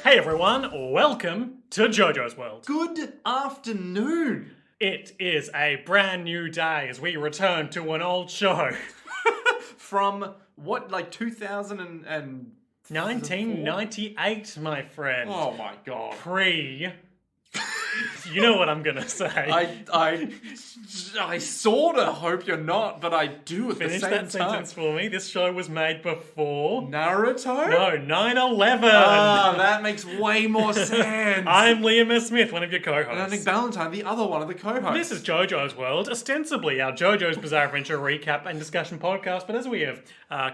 Hey everyone, welcome to JoJo's World. Good afternoon. It is a brand new day as we return to an old show. From what, like 2000 and 1998, my friend. Oh my god. You know what I'm gonna say. I sort of hope you're not, but I do at Finish the same that time. sentence for me. This show was made before... Naruto? No, 9/11. Ah, that makes way more sense. I'm Liam S. Smith, one of your co-hosts. And I think Valentine, the other one of the co-hosts. This is JoJo's World, ostensibly our JoJo's Bizarre Adventure recap and discussion podcast, but as we have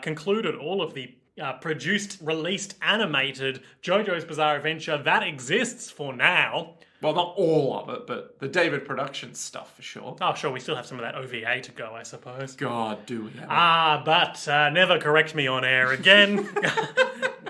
concluded all of the produced, released, animated JoJo's Bizarre Adventure that exists for now... Well, not all of it, but the David Productions stuff for sure. Oh, sure, we still have some of that OVA to go, I suppose. God, do we ever. But never correct me on air again.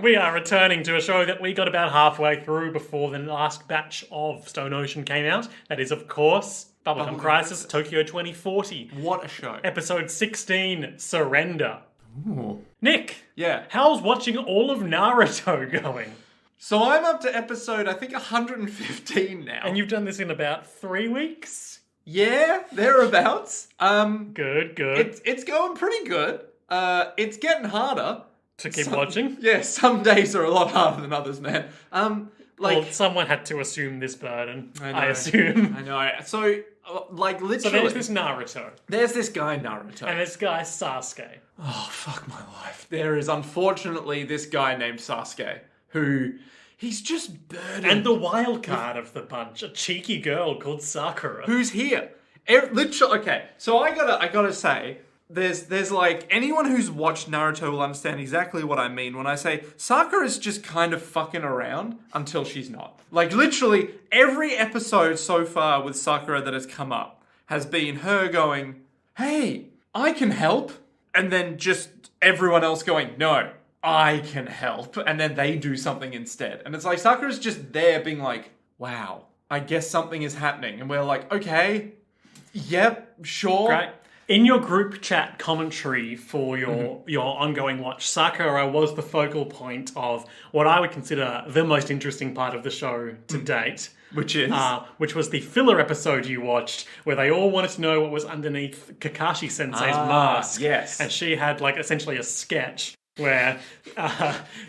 We are returning to a show that we got about halfway through before the last batch of Stone Ocean came out. That is, of course, Bubblegum Crisis Tokyo 2040. What a show. Episode 16, Surrender. Ooh. Nick, Yeah. how's watching all of Naruto going? So I'm up to episode, I think, 115 now. And you've done this in about 3 weeks? Yeah, thereabouts. Good. It's going pretty good. It's getting harder. To keep watching? Yeah, some days are a lot harder than others, man. Well, someone had to assume this burden, I know. I assume. I know. So, literally... So there's this Naruto. There's this guy, Naruto. And this guy, Sasuke. Oh, fuck my life. There is, unfortunately, this guy named Sasuke, who... He's just burdened. And the wild card of the bunch, a cheeky girl called Sakura. Who's here? Literally, okay. So I gotta say, there's like anyone who's watched Naruto will understand exactly what I mean when I say Sakura's just kind of fucking around until she's not. Like literally every episode so far with Sakura that has come up has been her going, "Hey, I can help," and then just everyone else going, "No, I can help," and then they do something instead. And it's like Sakura's just there being like, wow, I guess something is happening. And we're like, okay, yep, sure. Great. In your group chat commentary for your ongoing watch, Sakura was the focal point of what I would consider the most interesting part of the show to date. Which is? Which was the filler episode you watched, where they all wanted to know what was underneath Kakashi Sensei's mask. Yes. And she had like essentially a sketch where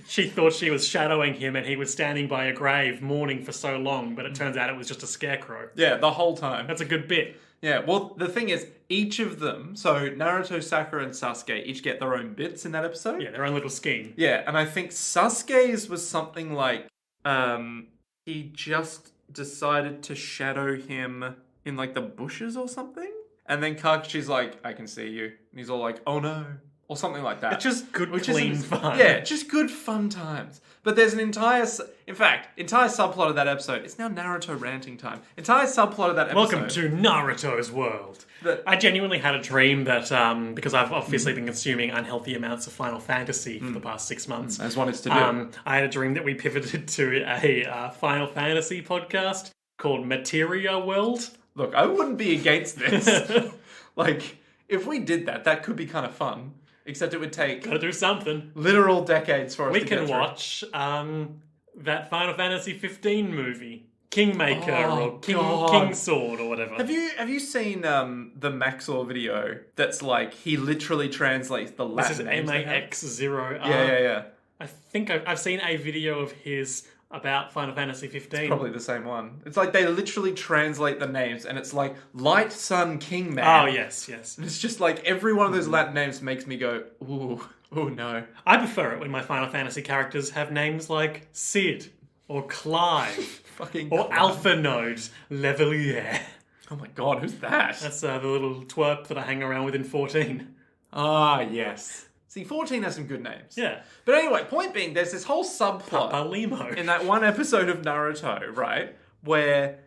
she thought she was shadowing him and he was standing by a grave mourning for so long, but it turns out it was just a scarecrow. Yeah, the whole time. That's a good bit. Yeah, well, the thing is, each of them, so Naruto, Sakura, and Sasuke, each get their own bits in that episode. Yeah, their own little scheme. Yeah, and I think Sasuke's was something like, he just decided to shadow him in, like, the bushes or something? And then Kakashi's like, I can see you. And he's all like, oh no. Or something like that. It's just good, clean fun. Yeah, just good fun times. But there's an entire subplot of that episode. It's now Naruto ranting time. Entire subplot of that episode. Welcome to Naruto's world. I genuinely had a dream that, because I've obviously been consuming unhealthy amounts of Final Fantasy for the past 6 months. As one is to do. I had a dream that we pivoted to a Final Fantasy podcast called Materia World. Look, I wouldn't be against this. Like, if we did that, that could be kind of fun. Except it would take... Gotta do something. Literal decades for us to get through. We can watch that Final Fantasy 15 movie. Kingmaker or King Sword or whatever. Have you seen the Maxor video that's like, he literally translates the Latin names? This is MAX0R. Yeah. I think I've seen a video of his about Final Fantasy 15. It's probably the same one. It's like they literally translate the names and it's like Light Sun King Man. Oh, yes. And it's just like every one of those Latin names makes me go, ooh no. I prefer it when my Final Fantasy characters have names like Sid or Clive or Alpha Node Levelier. Oh my god, who's that? That's the little twerp that I hang around with in 14. Ah, yes. See, 14 has some good names. Yeah. But anyway, point being, there's this whole subplot Papa Limo. in that one episode of Naruto, right? Where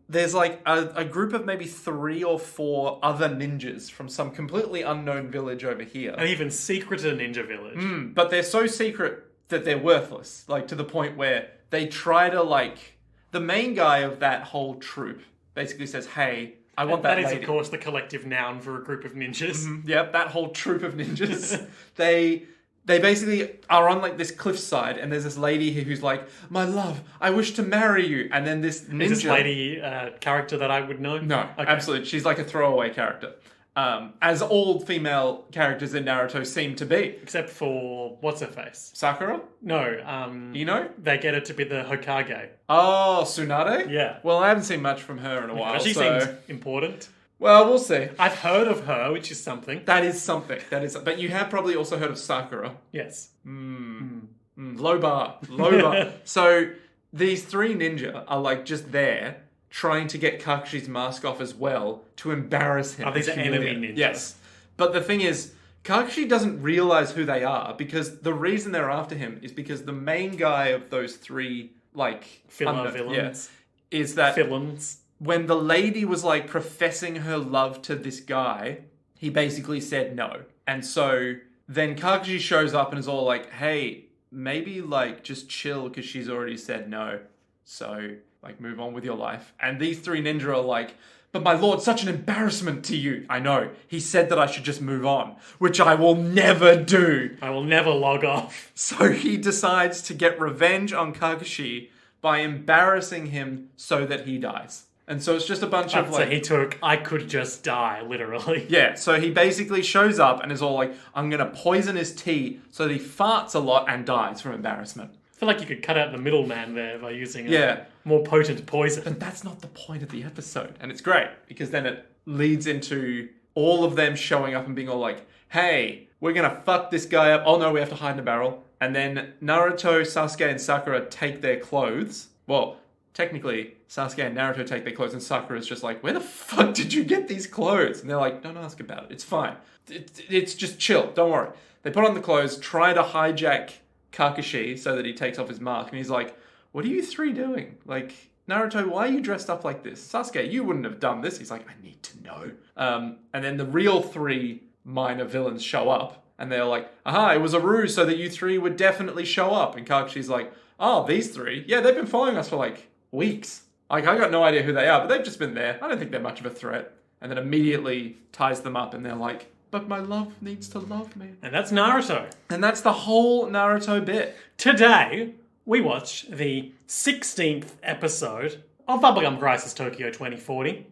there's like a group of maybe 3 or 4 other ninjas from some completely unknown village over here. An even secreter ninja village. But they're so secret that they're worthless. Like, to the point where they try to, like... The main guy of that whole troop basically says, hey... I want that is, lady. of course, the collective noun for a group of ninjas. Yep, that whole troop of ninjas. They they basically are on like this cliffside, and there's this lady who's like, "My love, I wish to marry you," and then this ninja. Is this lady character that I would know? No, absolutely, she's like a throwaway character, as all female characters in Naruto seem to be, except for what's her face? Sakura. No, Ino. They get her to be the Hokage. Oh, Tsunade. Yeah. Well, I haven't seen much from her in a while. But she so... seems important. Well, we'll see. I've heard of her, which is something. That is something. But you have probably also heard of Sakura. Yes. Low bar. Low bar. So these three ninja are like just there trying to get Kakashi's mask off as well to embarrass him. Oh, these are enemy ninja. Yes. But the thing is, Kakashi doesn't realize who they are because the reason they're after him is because the main guy of those three, like... Filler villains. Is that... Villains. When the lady was like professing her love to this guy, he basically said no. And so then Kakashi shows up and is all like, hey, maybe like just chill because she's already said no. So like move on with your life. And these three ninja are like, but my lord, such an embarrassment to you. I know. He said that I should just move on, which I will never do. I will never log off. So he decides to get revenge on Kakashi by embarrassing him so that he dies. And so it's just a bunch of like... So he took, I could just die, literally. Yeah, so he basically shows up and is all like, I'm going to poison his tea so that he farts a lot and dies from embarrassment. I feel like you could cut out the middleman there by using Yeah. a more potent poison. But that's not the point of the episode. And it's great, because then it leads into all of them showing up and being all like, hey, we're going to fuck this guy up. Oh no, we have to hide in a barrel. And then Naruto, Sasuke, and Sakura take their clothes. Well... Technically, Sasuke and Naruto take their clothes and Sakura's just like, where the fuck did you get these clothes? And they're like, don't ask about it. It's fine. It's just chill. Don't worry. They put on the clothes, try to hijack Kakashi so that he takes off his mask. And he's like, what are you three doing? Like, Naruto, why are you dressed up like this? Sasuke, you wouldn't have done this. He's like, I need to know. And then the real three minor villains show up. And they're like, aha, it was a ruse so that you three would definitely show up. And Kakashi's like, oh, these three? Yeah, they've been following us for like... weeks. Like, I got no idea who they are, but they've just been there. I don't think they're much of a threat. And then immediately ties them up and they're like, but my love needs to love me. And that's Naruto. And that's the whole Naruto bit. Today, we watch the 16th episode of Bubblegum Crisis Tokyo 2040.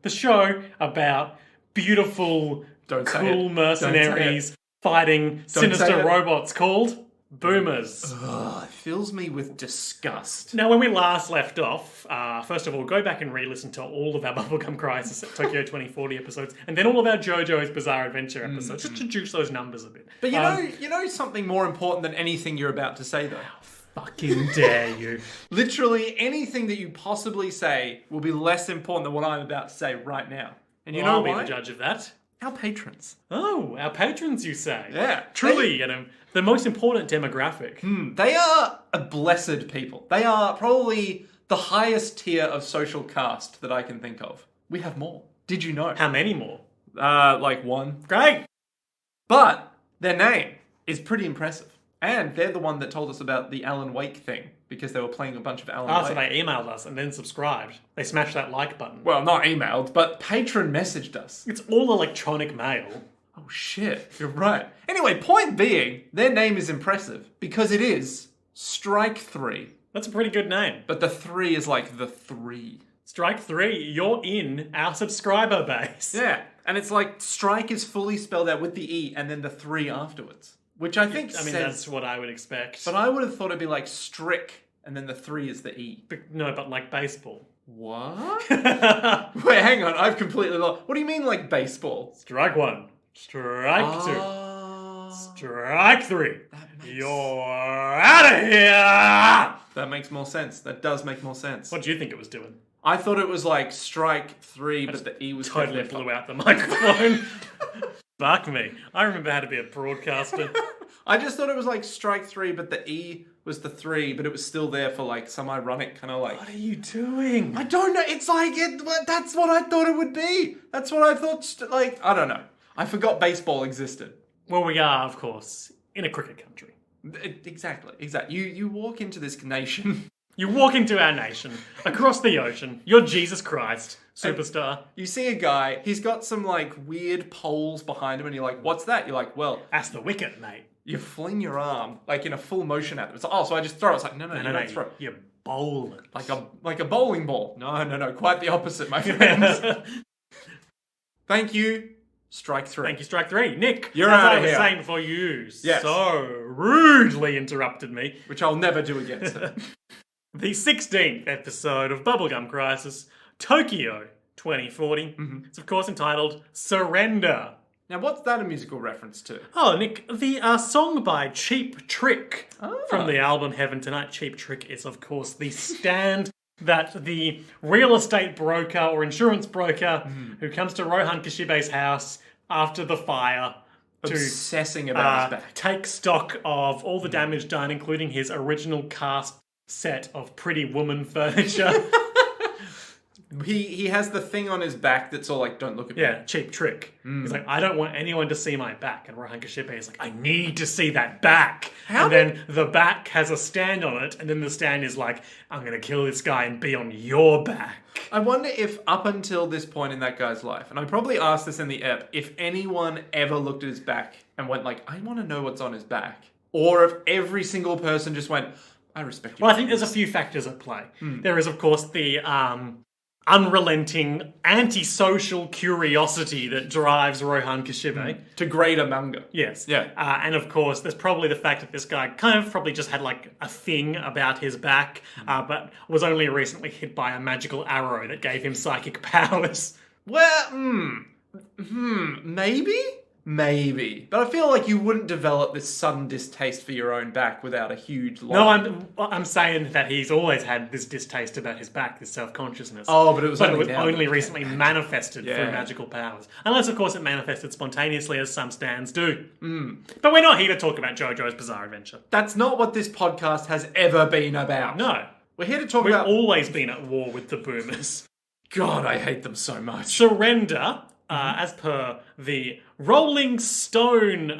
The show about beautiful, cool mercenaries fighting sinister robots called... Boomers. Ugh, it fills me with disgust. Now, when we last left off, first of all, go back and re-listen to all of our Bubblegum Crisis Tokyo 2040 episodes, and then all of our JoJo's Bizarre Adventure episodes, just to juice those numbers a bit. But you know something more important than anything you're about to say, though? How fucking dare you. Literally anything that you possibly say will be less important than what I'm about to say right now. And you know I'll why? be the judge of that. Our patrons. Oh, our patrons, you say? Yeah. Truly, the most important demographic. They are a blessed people. They are probably the highest tier of social caste that I can think of. We have more. Did you know? How many more? Like one. Great. But their name is pretty impressive. And they're the one that told us about the Alan Wake thing, because they were playing a bunch of Alan Wake. So they emailed us and then subscribed. They smashed that like button. Well, not emailed, but patron messaged us. It's all electronic mail. Oh shit, you're right. Anyway, point being, their name is impressive, because it is Strike 3. That's a pretty good name. But the 3 is like the 3. Strike 3, you're in our subscriber base. Yeah, and it's like Strike is fully spelled out with the E and then the 3 afterwards. Which I think that's what I would expect. But I would have thought it'd be like Strick, and then the 3 is the E. But like baseball. What? Wait, hang on, I've completely lost. What do you mean like baseball? Strike 1. Strike 2. Strike 3. You're out of here! That makes more sense. That does make more sense. What do you think it was doing? I thought it was like Strike 3, but the E was totally blew out the microphone. Fuck me. I remember how to be a broadcaster. I just thought it was like Strike 3, but the E was the 3, but it was still there for like some ironic kind of like... What are you doing? I don't know. It's like, that's what I thought it would be. That's what I thought, I don't know. I forgot baseball existed. Well, we are, of course, in a cricket country. Exactly. You walk into this nation... You walk into our nation, across the ocean, you're Jesus Christ, superstar. You see a guy, he's got some like weird poles behind him and you're like, what's that? You're like, well... That's the wicket, mate. You fling your arm, like, in a full motion at them. It's like, oh, so I just throw it. It's like, no, you don't throw it. You bowl it. Like a bowling ball. No, quite the opposite, my friends. Thank you. Strike 3. Thank you, strike 3. Nick, You're as out I of was here. saying before you Yes. so rudely interrupted me, Which I'll never do again, sir. the 16th episode of Bubblegum Crisis, Tokyo 2040. It's, of course, entitled Surrender. Now, what's that a musical reference to? Oh, Nick, the song by Cheap Trick from the album Heaven Tonight. Cheap Trick is, of course, the stand that the real estate broker or insurance broker who comes to Rohan Kashibe's house after the fire to Obsessing about his back. take stock of all the damage done, including his original cast set of Pretty Woman furniture. He has the thing on his back that's all like, don't look at me. Yeah, Cheap Trick. He's like, I don't want anyone to see my back. And Rohan Kashibe is like, I need to see that back. Then the back has a stand on it, and then the stand is like, I'm going to kill this guy and be on your back. I wonder if up until this point in that guy's life, and I probably asked this in the ep, if anyone ever looked at his back and went like, I want to know what's on his back. Or if every single person just went, I respect you. Well, I think there's a few factors at play. There is, of course, the unrelenting antisocial curiosity that drives Rohan Kashibe. To greater manga. Yes. Yeah. And of course, there's probably the fact that this guy kind of probably just had like a thing about his back, but was only recently hit by a magical arrow that gave him psychic powers. Well, maybe. But I feel like you wouldn't develop this sudden distaste for your own back without a huge No, I'm saying that he's always had this distaste about his back, this self-consciousness. Oh, but it was only recently manifested through magical powers. Unless, of course, it manifested spontaneously, as some stands do. But we're not here to talk about JoJo's Bizarre Adventure. That's not what this podcast has ever been about. No. We're here to talk We've about... always been at war with the boomers. God, I hate them so much. Surrender, as per the Rolling Stone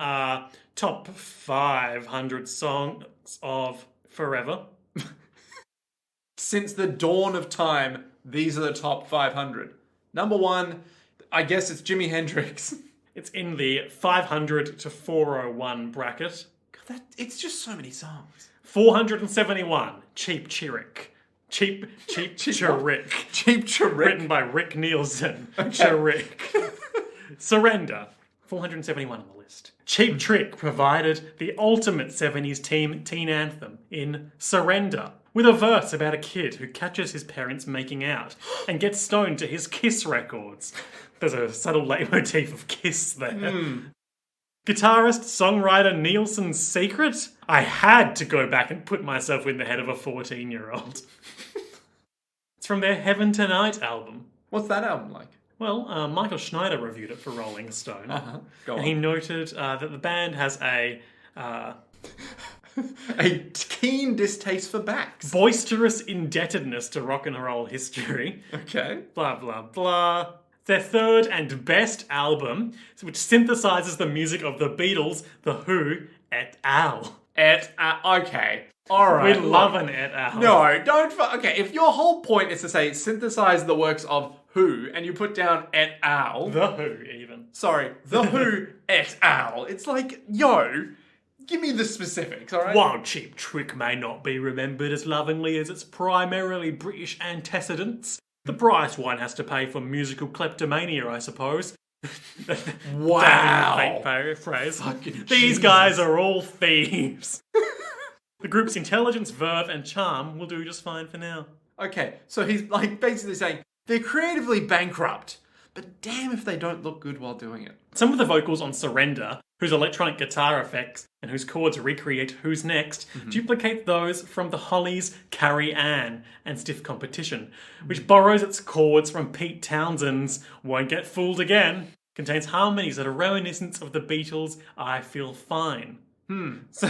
top 500 songs of forever. Since the dawn of time, these are the top 500. Number 1, I guess it's Jimi Hendrix. It's in the 500 to 401 bracket. God, it's just so many songs. 471, Cheap Chiric. Cheap Chiric. Cheap Chiric. Written by Rick Nielsen. Chiric. Surrender. 471 on the list. Cheap Trick provided the ultimate 70s teen anthem in Surrender, with a verse about a kid who catches his parents making out and gets stoned to his Kiss records. There's a subtle leitmotif of Kiss there. Guitarist, songwriter Nielsen's secret? I had to go back and put myself in the head of a 14-year-old. It's from their Heaven Tonight album. What's that album like? Well, Michael Schneider reviewed it for Rolling Stone. Go on. And he noted that the band has a a keen distaste for backs. boisterous indebtedness to rock and roll history. Okay. Blah, blah, blah. Their third and best album, which synthesizes the music of the Beatles, The Who, et al. Okay. Alright. We love an et al. No, don't... Okay, if your whole point is to say synthesize the works of Who, and you put down et al... The Who, even. Sorry, The Who et al. It's like, yo, give me the specifics, alright? While Cheap Trick may not be remembered as lovingly as its primarily British antecedents, the price one has to pay for musical kleptomania, I suppose. Wow. Fake paraphrase. Fucking These Jesus. guys are all thieves. The group's intelligence, verve, and charm will do just fine for now. Okay, so he's like basically saying they're creatively bankrupt, but damn if they don't look good while doing it. Some of the vocals on Surrender, whose electronic guitar effects and whose chords recreate Who's Next, duplicate those from the Hollies' Carrie Ann and Stiff Competition, which borrows its chords from Pete Townsend's Won't Get Fooled Again, contains harmonies that are reminiscent of the Beatles' I Feel Fine. So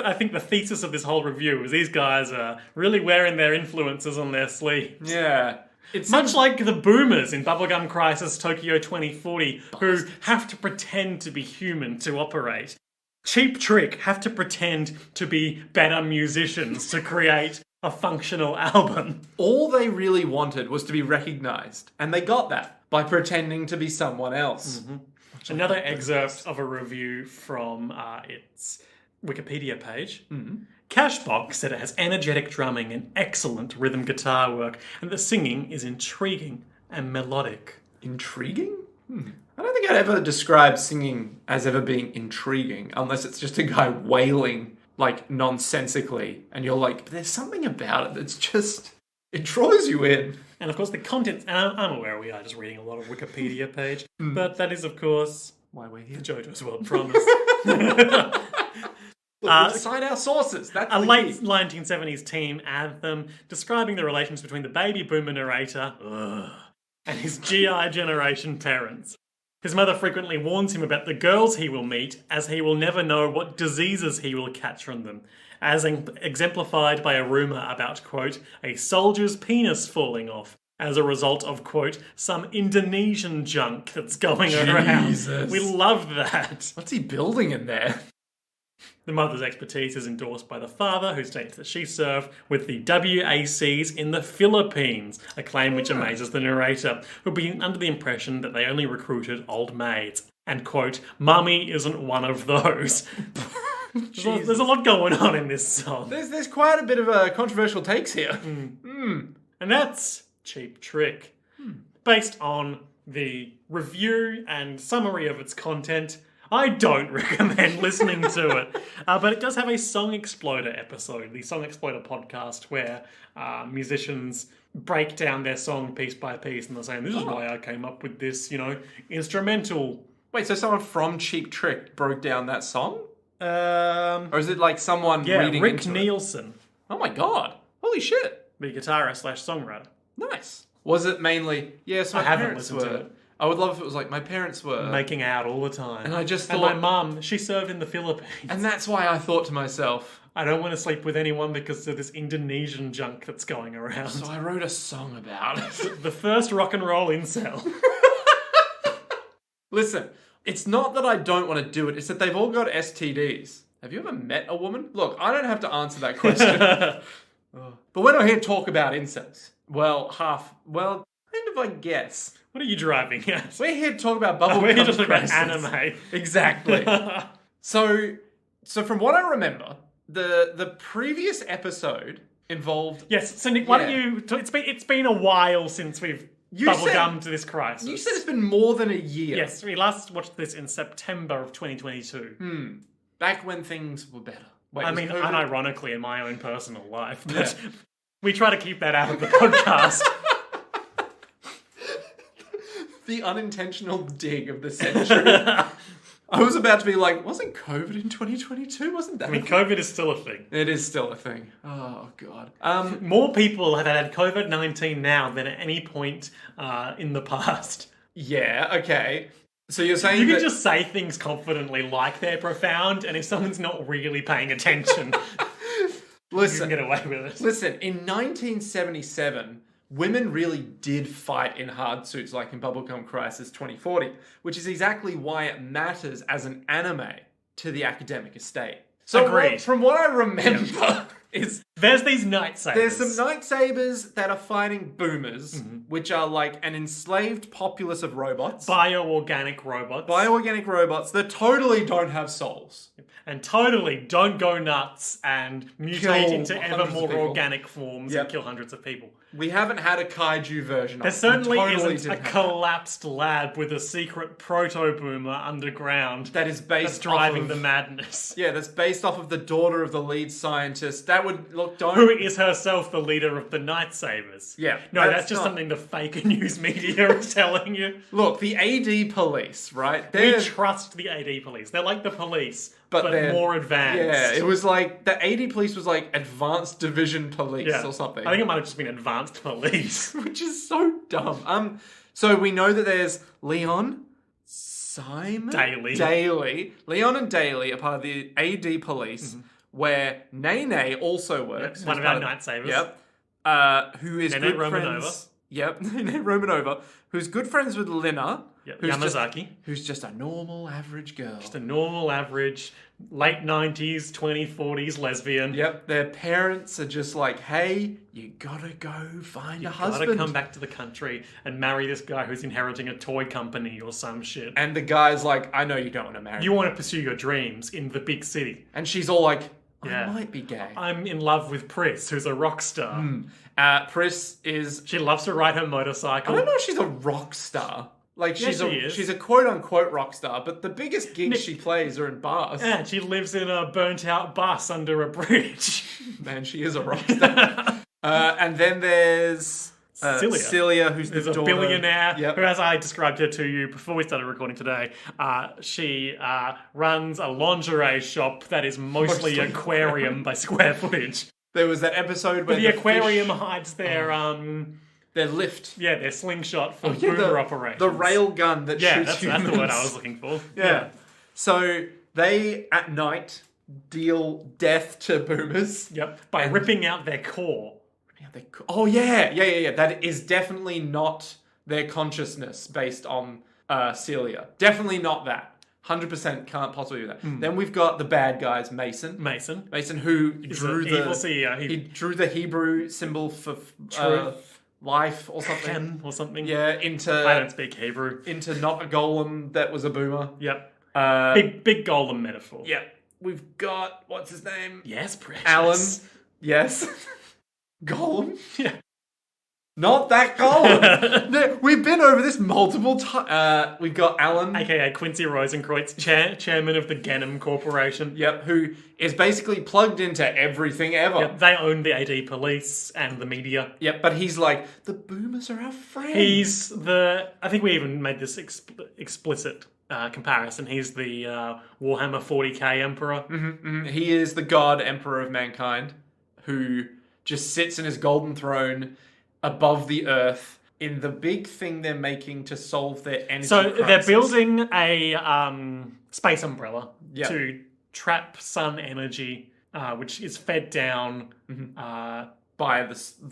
I think the thesis of this whole review is these guys are really wearing their influences on their sleeves. Yeah. It's Much like the boomers in Bubblegum Crisis Tokyo 2040, who have to pretend to be human to operate. Cheap Trick have to pretend to be better musicians to create a functional album. all they really wanted was to be recognized, and they got that by pretending to be someone else. Another excerpt of a review from its Wikipedia page. Cashbox said it has energetic drumming and excellent rhythm guitar work, and the singing is intriguing and melodic. Intriguing? I don't think I'd ever describe singing as ever being intriguing, unless it's just a guy wailing, like, nonsensically, and you're like, but there's something about it that's just... It draws you in. And of course the content, and I'm aware we are just reading a lot of Wikipedia page, but that is of course Why we're here. the JoJo's World Promise. Cite our sources. That's A the late key. 1970s teen anthem describing the relations between the baby boomer narrator and his GI generation parents. His mother frequently warns him about the girls he will meet, as he will never know what diseases he will catch from them, as exemplified by a rumour about, quote, a soldier's penis falling off as a result of, quote, some Indonesian junk that's going around. We love that. What's he building in there? The mother's expertise is endorsed by the father, who states that she served with the WACs in the Philippines, a claim which amazes the narrator, who'd been under the impression that they only recruited old maids. And, quote, mummy isn't one of those. There's a lot going on in this song. There's quite a bit of controversial takes here. And that's Cheap Trick. Based on the review and summary of its content, I don't recommend listening to it. But it does have a Song Exploder episode, the Song Exploder podcast, where musicians break down their song piece by piece, and they're saying, this is why I came up with this, instrumental. Wait, so someone from Cheap Trick broke down that song? Or is it like someone reading Rick into Nielsen. It? Oh my god. Holy shit. The guitarist / songwriter. Nice. Was it mainly... Yes, I haven't listened to it. I would love if it was like, my parents were... Making out all the time. And I just And thought... my mum, she served in the Philippines. And that's why I thought to myself... I don't want to sleep with anyone because of this Indonesian junk that's going around. So I wrote a song about it. The first rock and roll incel. Listen, it's not that I don't want to do it, it's that they've all got STDs. Have you ever met a woman? Look, I don't have to answer that question. But we're not here to talk about incels. Well, kind of, I guess. What are you driving at? We're here to talk about Bubblegum. We're here to talk about crisis. anime. Exactly. So from what I remember, the previous episode involved... Yes, so Nick, why don't you... It's been a while since we've bubblegummed this crisis. You said it's been more than a year. Yes, we last watched this in September of 2022. Back when things were better. Wait, I mean, COVID? unironically in my own personal life, but we try to keep that out of the podcast. The unintentional dig of the century. I was about to be like, wasn't COVID in 2022? Wasn't that? I mean, COVID is still a thing. It is still a thing. Oh, God. More people have had COVID-19 now than at any point in the past. Yeah, okay. So you're saying you can just say things confidently like they're profound, and if someone's not really paying attention, you can get away with it. Listen, in 1977, women really did fight in hard suits like in Bubblegum Crisis 2040, which is exactly why it matters as an anime to the academic estate. So Agreed. From what I remember is... There's these lightsabers. There's some lightsabers that are fighting boomers, which are like an enslaved populace of robots. Bioorganic robots. Bioorganic robots that totally don't have souls. And totally don't go nuts and mutate Kill into ever hundreds of more people. organic forms and kill hundreds of people. We haven't had a kaiju version of it. There certainly We totally isn't didn't a have collapsed lab with a secret proto-boomer underground that is based that's driving off the of, madness. Yeah, that's based off of the daughter of the lead scientist. That would look Who is herself the leader of the Night Sabers. Yeah. No, that's just something the fake news media is telling you. Look, the AD police, right? We trust the AD police. They're like the police, but they're more advanced. Yeah, it was like, the AD police was like Advanced Division Police or something. I think it might have just been advanced police. Which is so dumb. So we know that there's Leon, Simon? Daly. Leon and Daly are part of the AD police, where Nene also works. One of our Night Sabers. Yep. Who is Nene good Romanova. friends. Yep, Nene Romanova, who's good friends with Lina. Yep, who's Yamazaki. Who's just a normal, average girl. Just a normal, average, late 90s, 40s lesbian. Yep, their parents are just like, hey, you gotta go find a husband. You gotta come back to the country and marry this guy who's inheriting a toy company or some shit. And the guy's like, I know you don't want to marry You me. want to pursue your dreams in the big city. And she's all like, I Yeah. might be gay. I'm in love with Pris, who's a rock star. Pris is... She loves to ride her I motorcycle. don't know if she's a rock star. Like, Yes, she is. she's a quote-unquote rock star, but the biggest gigs she plays are in bars. Yeah, she lives in a burnt-out bus under a bridge. Man, she is a rock star. And then there's... Celia, who's There's the a daughter. billionaire Yep. who, as I described her to you before we started recording today, she runs a lingerie shop that is mostly aquarium by square footage. There was that episode where The aquarium fish, hides their their lift. their slingshot for Yeah, boomer operations. The rail gun that shoots that's humans. the word I was looking for. Yeah. So they, at night, deal death to boomers. Yep. By ripping out their core. Oh, yeah. That is definitely not their consciousness based on Celia. Definitely not that. 100% can't possibly do that. Then we've got the bad guys, Mason, who drew the evil CEO. He drew the Hebrew symbol for life or something. Ken or something. Yeah, I don't speak Hebrew. into not a golem that was a boomer. Yep. Uh, Big golem metaphor. Yeah. We've got, what's his name? Yes, precious. Alan. Yes. Golem? Yeah. Not that golem. No, we've been over this multiple times. We've got Alan. AKA Quincy Rosenkreutz, chairman of the Ganem Corporation. Yep, who is basically plugged into everything ever. Yep, they own the AD police and the media. Yep, but he's like, the boomers are our friends. He's I think we even made this explicit comparison. He's the Warhammer 40k emperor. He is the god emperor of mankind who just sits in his golden throne above the earth in the big thing they're making to solve their energy crisis. They're building a space umbrella Yep. to trap sun energy, which is fed down via the space,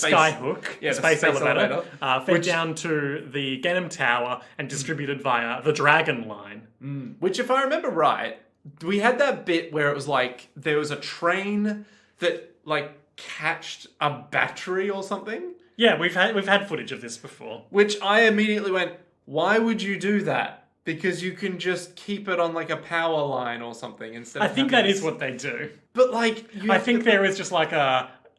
skyhook, Yeah, the the space space elevator, which- down to the Ganem Tower and distributed via the Dragon Line. Which, if I remember right, we had that bit where it was like there was a train that like catched a battery or something. Yeah, we've had footage of this before. Which I immediately went, why would you do that? Because you can just keep it on like a power line or something instead. I think that is what they do. But like, I think there is just like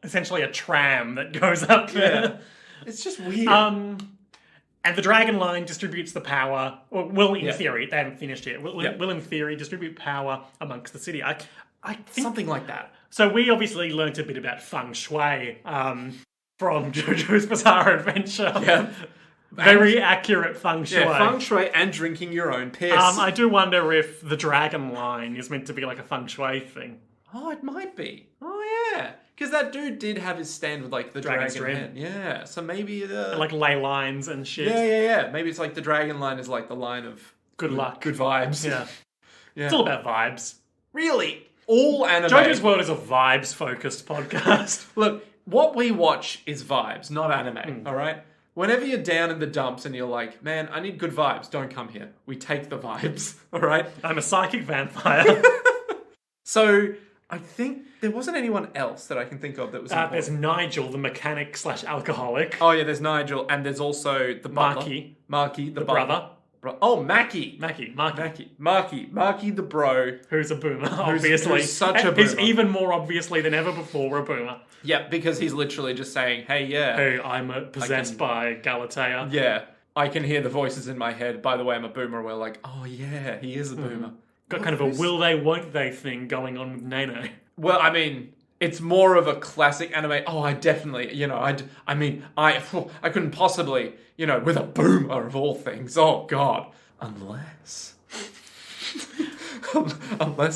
essentially a tram that goes up there. Yeah. It's just weird. And the Dragon Line distributes the power, or will in Yeah. theory, they haven't finished yet, will in theory distribute power amongst the city. I think, Something like that. so we obviously learnt a bit about feng shui from JoJo's Bizarre Adventure. Yeah. Very accurate feng shui. Yeah, feng shui and drinking your own piss. I do wonder if the Dragon Line is meant to be like a feng shui thing. Oh, it might be. Oh, yeah. Because that dude did have his stand with like the Dragon's dragon Dream. head. Yeah, so maybe Like ley lines and shit. Yeah. Maybe it's like the dragon line is like the line of Good luck. good vibes. Yeah. Yeah. It's all about vibes. Really, all anime. JoJo's World is a vibes-focused podcast. Look, what we watch is vibes, not anime. Hmm. All right. Whenever you're down in the dumps and you're like, man, I need good vibes, don't come here. We take the vibes. All right. I'm a psychic vampire. So I think there wasn't anyone else that I can think of that was important. There's Nigel, the mechanic / alcoholic. Oh yeah, there's Nigel, and there's also the butler. Marky, the butler. brother. Oh, Mackie, Marky. Marky, the bro. Who's a boomer, obviously. who's such a Who's boomer. even more obviously than ever before a boomer. Yeah, because he's literally just saying, "Hey, yeah, Who I'm possessed by Galatea. yeah, I can hear the voices in my head. By the way, I'm a boomer." We're like, "Oh yeah, he is a boomer." Got kind of a will they, won't they thing going on with Nene. Well, I mean, it's more of a classic anime. Oh, I definitely, I couldn't possibly, with a boomer of all things. Oh God, unless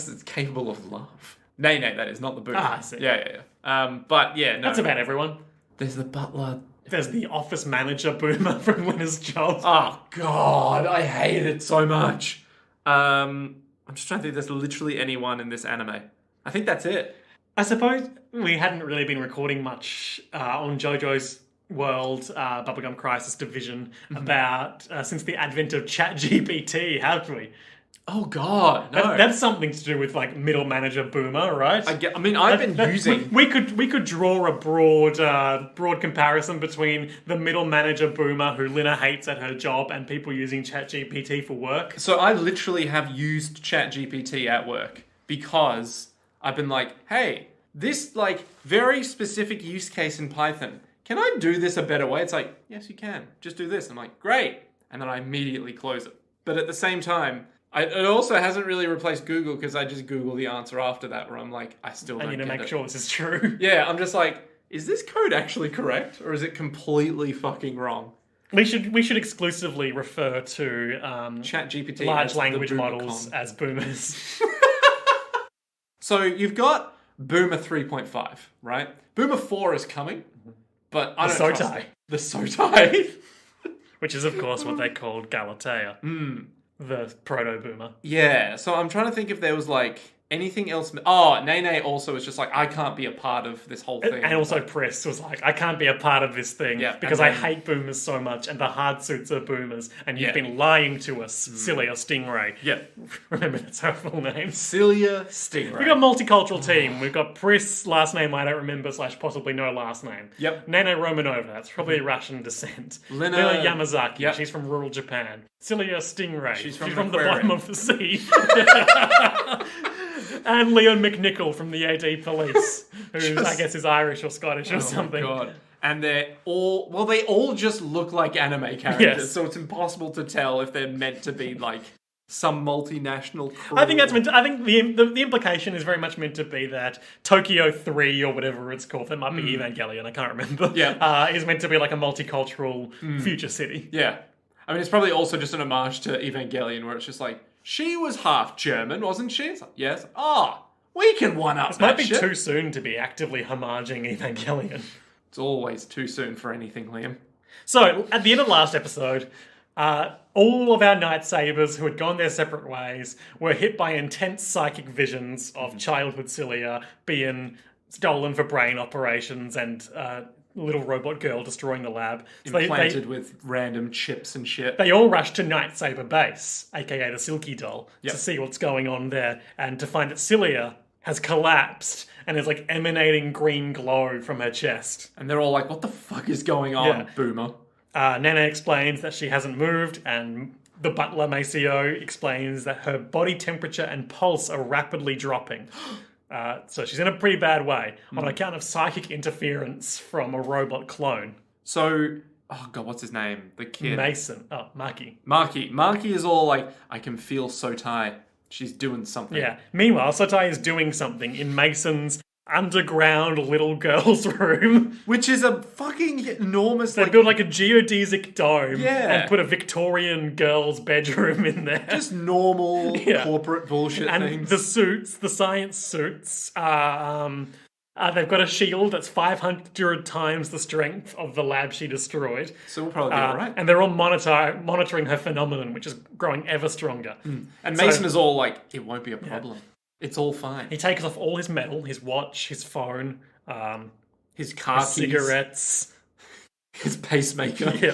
it's capable of love. Nay, that is not the boomer. I see. Yeah. But yeah, no. That's about everyone. There's the butler. There's the office manager boomer from Winner's Job. Oh God, I hate it so much. I'm just trying to think. There's literally anyone in this anime. I think that's it. I suppose we hadn't really been recording much on JoJo's World Bubblegum Crisis division about since the advent of ChatGPT, haven't we? Oh God, no. That's something to do with like middle manager Boomer, right? I mean, I've been using. We could draw a broad comparison between the middle manager Boomer who Lina hates at her job and people using ChatGPT for work. So I literally have used ChatGPT at work because I've been like, hey, this like very specific use case in Python. Can I do this a better way? It's like, yes, you can. Just do this. I'm like, great. And then I immediately close it. But at the same time, it also hasn't really replaced Google because I just Google the answer after that where I'm like, I still don't get it. I need to make sure this is true. Yeah, I'm just like, is this code actually correct or is it completely fucking wrong? We should exclusively refer to ChatGPT large language models as boomers. So you've got Boomer 3.5, right? Boomer 4 is coming, but I don't trust it. The Sotai. Which is, of course, what they called Galatea. The proto-boomer. Yeah, so I'm trying to think if there was like anything else. Oh, Nene also was just like, I can't be a part of this whole thing. And also Press was like, I can't be a part of this thing because I hate boomers so much and the hard suits are boomers and you've been lying to us, Cilia Stingray. Yeah. Remember, that's her full name. Cilia Stingray. We've got a multicultural team. We've got Press, last name I don't remember, / possibly no last name. Yep. Nene Romanova, that's probably Russian descent. Lina Yamazaki, she's from rural Japan. Cilia Stingray, she's from the bottom of the sea. And Leon McNichol from the AD Police, who I guess is Irish or Scottish or something. Oh my God. And they all just look like anime characters, so it's impossible to tell if they're meant to be like some multinational crew. I think that's meant to, I think the implication is very much meant to be that Tokyo 3 or whatever it's called, that might be Evangelion, I can't remember, is meant to be like a multicultural future city. Yeah. I mean, it's probably also just an homage to Evangelion where it's just like, she was half German, wasn't she? It's like, yes. We can one-up that It might be shit. too soon to be actively homaging Evangelion. It's always too soon for anything, Liam. So, at the end of last episode, all of our Night Sabers who had gone their separate ways were hit by intense psychic visions of childhood Cilia being stolen for brain operations and little robot girl destroying the lab. So Implanted with random chips and shit. They all rush to Night Saber Base, aka the Silky Doll, to see what's going on there and to find that Cilia has collapsed and is like emanating green glow from her chest. And they're all like, what the fuck is going on, Boomer? Nene explains that she hasn't moved, and the butler Maceo explains that her body temperature and pulse are rapidly dropping. So she's in a pretty bad way on account of psychic interference from a robot clone. So, oh God, what's his name? The kid. Mason. Oh, Maki. Maki is all like, I can feel Sotai. She's doing something. Yeah. Meanwhile, Sotai is doing something in Mason's underground little girl's room. Which is a fucking enormous... They built like a geodesic dome Yeah. and put a Victorian girl's bedroom in there. Just normal corporate bullshit and things. the suits, the science suits, they've got a shield that's 500 times the strength of the lab she destroyed. So we'll probably be alright. And they're all monitoring her phenomenon, which is growing ever stronger. And Mason is all like, it won't be a problem. It's all fine. He takes off all his metal, his watch, his phone, his car keys, cigarettes, his pacemaker. Yeah.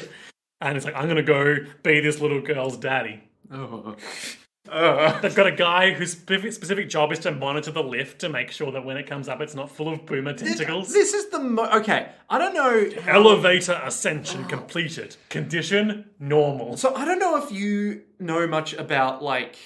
And he's like, I'm going to go be this little girl's daddy. Oh. They've got a guy whose specific job is to monitor the lift to make sure that when it comes up, it's not full of boomer tentacles. This is the okay, I don't know. Elevator ascension completed. Condition normal. So I don't know if you know much about like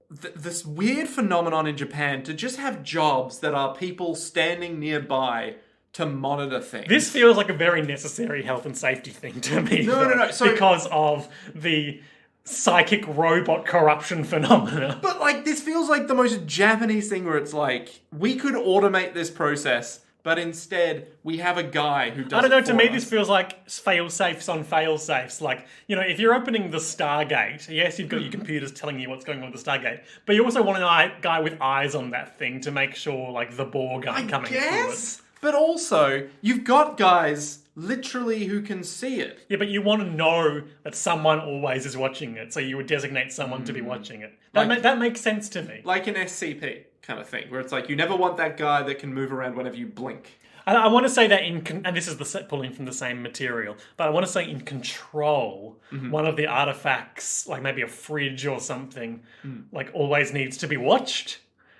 this weird phenomenon in Japan to just have jobs that are people standing nearby to monitor things. This feels like a very necessary health and safety thing to me. No. So, because of the psychic robot corruption phenomena. But like, this feels like the most Japanese thing where it's like, we could automate this process, but instead we have a guy who does it. I don't know, to me us. this feels like fail-safes on fail-safes. Like, you know, if you're opening the Stargate, yes, you've got your computers telling you what's going on with the Stargate, but you also want a guy with eyes on that thing to make sure, like, the Borg aren't coming through it. But also, you've got guys literally who can see it. Yeah, but you want to know that someone always is watching it, so you would designate someone to be watching it. That makes sense to me. Like an SCP kind of thing, where it's like, you never want that guy that can move around whenever you blink. I want to say that and this is the set pulling from the same material, but I want to say in Control, one of the artifacts, like maybe a fridge or something, like always needs to be watched.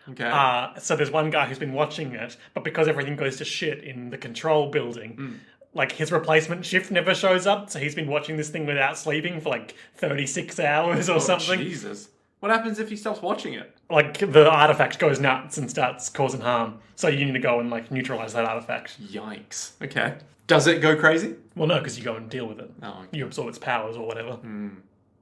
Okay. So there's one guy who's been watching it, but because everything goes to shit in the Control building, like his replacement shift never shows up, so he's been watching this thing without sleeping for like 36 hours or something. Jesus. What happens if he stops watching it? Like the artifact goes nuts and starts causing harm. So you need to go and like neutralize that artifact. Yikes. Okay. Does it go crazy? Well, no, because you go and deal with it. Oh, okay. You absorb its powers or whatever.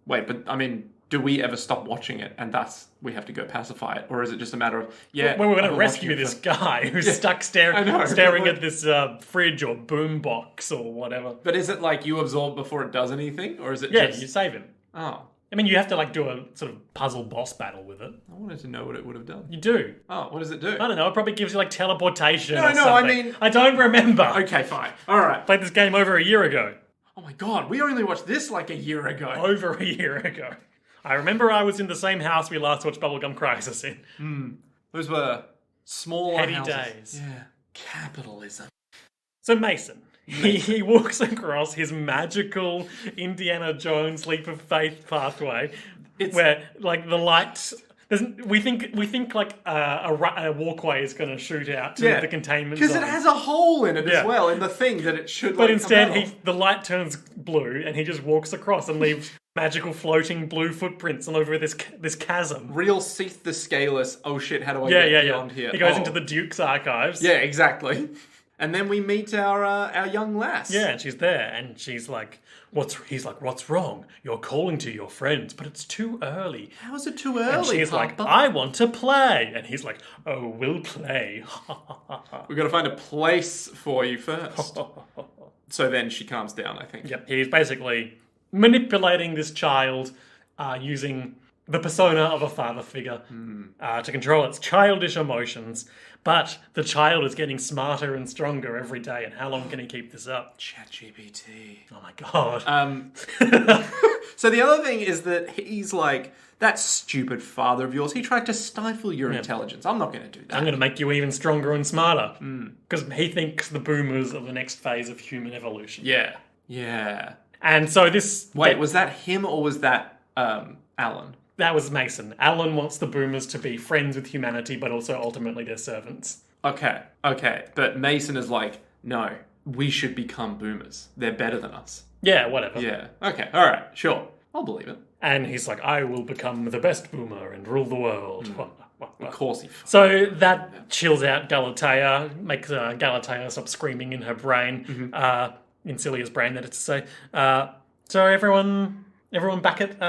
Wait, but I mean, do we ever stop watching it and thus we have to go pacify it? Or is it just a matter of, Well, we're going to rescue this guy who's stuck staring at this fridge or boom box or whatever. But is it like you absorb before it does anything? Or is it Yeah, just... you save him. Oh. I mean, you have to like do a sort of puzzle boss battle with it. I wanted to know what it would have done. You do. Oh, what does it do? I don't know. It probably gives you like teleportation. No, or no, I something. mean- I don't remember. Okay, fine. All right. Played this game over a year ago. Oh my god, we only watched this like a year ago. Over a year ago. I remember I was in the same house we last watched Bubblegum Crisis in. Those were smaller Heady houses. days. Yeah. Capitalism. So Mason, he walks across his magical Indiana Jones leap of faith pathway, where like the light. We think like a walkway is going to shoot out to the containment zone. Because it has a hole in it as well, in the thing that it should. But instead, the light turns blue, and he just walks across and leaves magical floating blue footprints all over this chasm. Real Seath the Scaleless. Oh shit! How do I get beyond here? He goes into the Duke's archives. Yeah, exactly. And then we meet our young lass. Yeah, and she's there, and she's like, He's like, what's wrong? You're calling to your friends, but it's too early. How is it too early? And she's like, I want to play. And he's like, oh, we'll play. We've got to find a place for you first. So then she calms down, I think. Yep, he's basically manipulating this child using the persona of a father figure to control its childish emotions. But the child is getting smarter and stronger every day. And how long can he keep this up? ChatGPT. Oh my god. So the other thing is that he's like, that stupid father of yours, he tried to stifle your intelligence. I'm not going to do that. I'm going to make you even stronger and smarter. Because he thinks the boomers are the next phase of human evolution. Yeah. Yeah. And so this... Wait, was that him or was that Alan? That was Mason. Alan wants the boomers to be friends with humanity, but also ultimately their servants. Okay. But Mason is like, no, we should become boomers. They're better than us. Yeah, whatever. Yeah. Okay. All right. Sure. I'll believe it. And he's like, I will become the best boomer and rule the world. Of course he... So that chills out Galatea, makes Galatea stop screaming in her brain, in Celia's brain, that is to say. So everyone back at...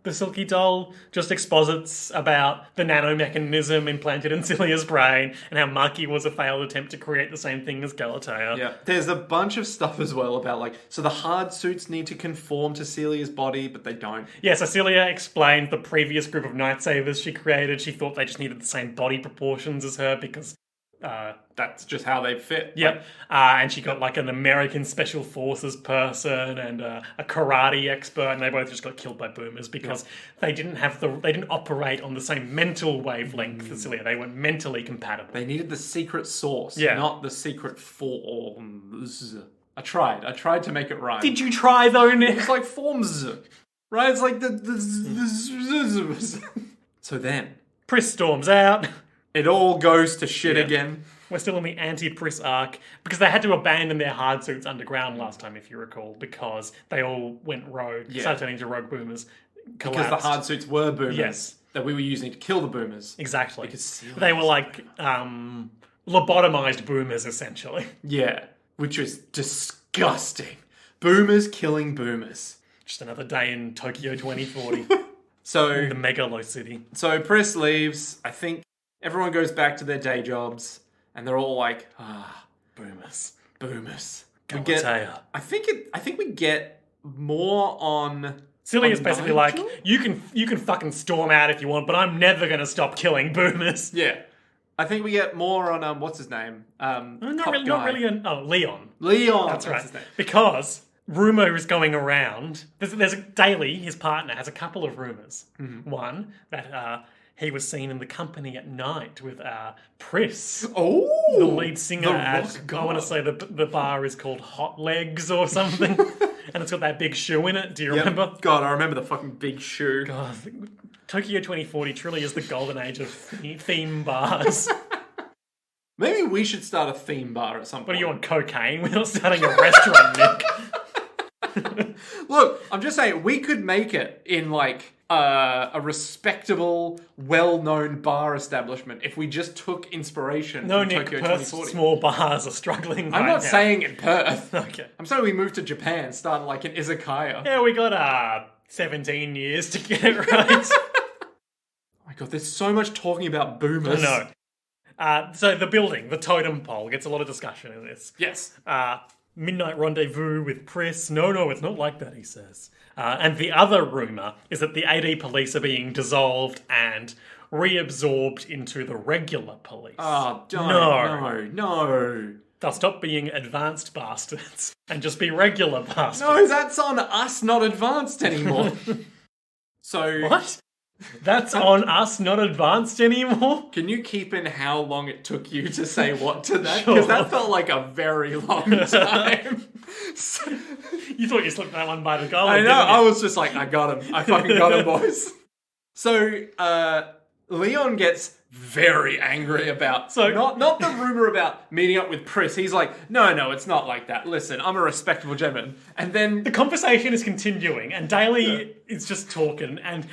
the Silky Doll just exposits about the nanomechanism implanted in Celia's brain and how Maki was a failed attempt to create the same thing as Galatea. Yeah, there's a bunch of stuff as well about like, so the hard suits need to conform to Celia's body, but they don't. Yeah, so Celia explained the previous group of Night Savers she created. She thought they just needed the same body proportions as her because... that's just how they fit. Yep. Like, and she got like an American Special Forces person and a karate expert, and they both just got killed by boomers because they didn't operate on the same mental wavelength as Celia. They weren't mentally compatible. they needed the secret sauce, not the secret forms. I tried to make it rhyme. Did you try though, Nick? It's like forms, right? It's like the So then, Pris storms out. it all goes to shit again. We're still in the anti-Pris arc because they had to abandon their hard suits underground last time, if you recall, because they all went rogue, started turning into rogue boomers. Because the hard suits were boomers. Yes. That we were using to kill the boomers. Exactly. Because they were like lobotomized boomers, essentially. Yeah. Which was disgusting. Boomers killing boomers. Just another day in Tokyo 2040. So the megalo city. So Pris leaves. I think everyone goes back to their day jobs, and they're all like, boomers. Galatea. I think we get more on. Celia's basically like, you can fucking storm out if you want, but I'm never gonna stop killing boomers. Yeah. I think we get more on what's his name? Not really. Leon. Leon. That's right. His name. Because rumor is going around. There's a daily. His partner has a couple of rumors. One that he was seen in the company at night with Pris, Oh, the lead singer the at, rock I god. want to say the bar is called Hot Legs or something. And it's got that big shoe in it. Do you remember? God, I remember the fucking big shoe. God, Tokyo 2040 truly is the golden age of theme bars. Maybe we should start a theme bar at some point. What are you on, cocaine? We're not starting a restaurant, Nick. Look, I'm just saying, we could make it in like a respectable, well-known bar establishment if we just took inspiration No, from Nick, Tokyo Perth's 2040. small bars are struggling I'm right not now. saying in Perth. Okay. I'm saying we move to Japan, start like an izakaya. Yeah, we got 17 years to get it right. Oh my god, there's so much talking about boomers. No. So the building, the totem pole, gets a lot of discussion in this. Yes. Midnight rendezvous with Pris. No, it's not like that, he says. And the other rumour is that the AD police are being dissolved and reabsorbed into the regular police. Oh, don't. No. No. They'll stop being advanced bastards and just be regular bastards. No, that's on us, not advanced anymore. So, What? That's on us, not advanced anymore? can you keep in how long it took you to say what to that? Sure. Because that felt like a very long time. You thought you slipped that one by the goal. I know, didn't you? I was just like, I got him. I fucking got him, boys. So, Leon gets very angry about not the rumor about meeting up with Pris. He's like, no, it's not like that. Listen, I'm a respectable gentleman. And then The conversation is continuing, and Daly is just talking, and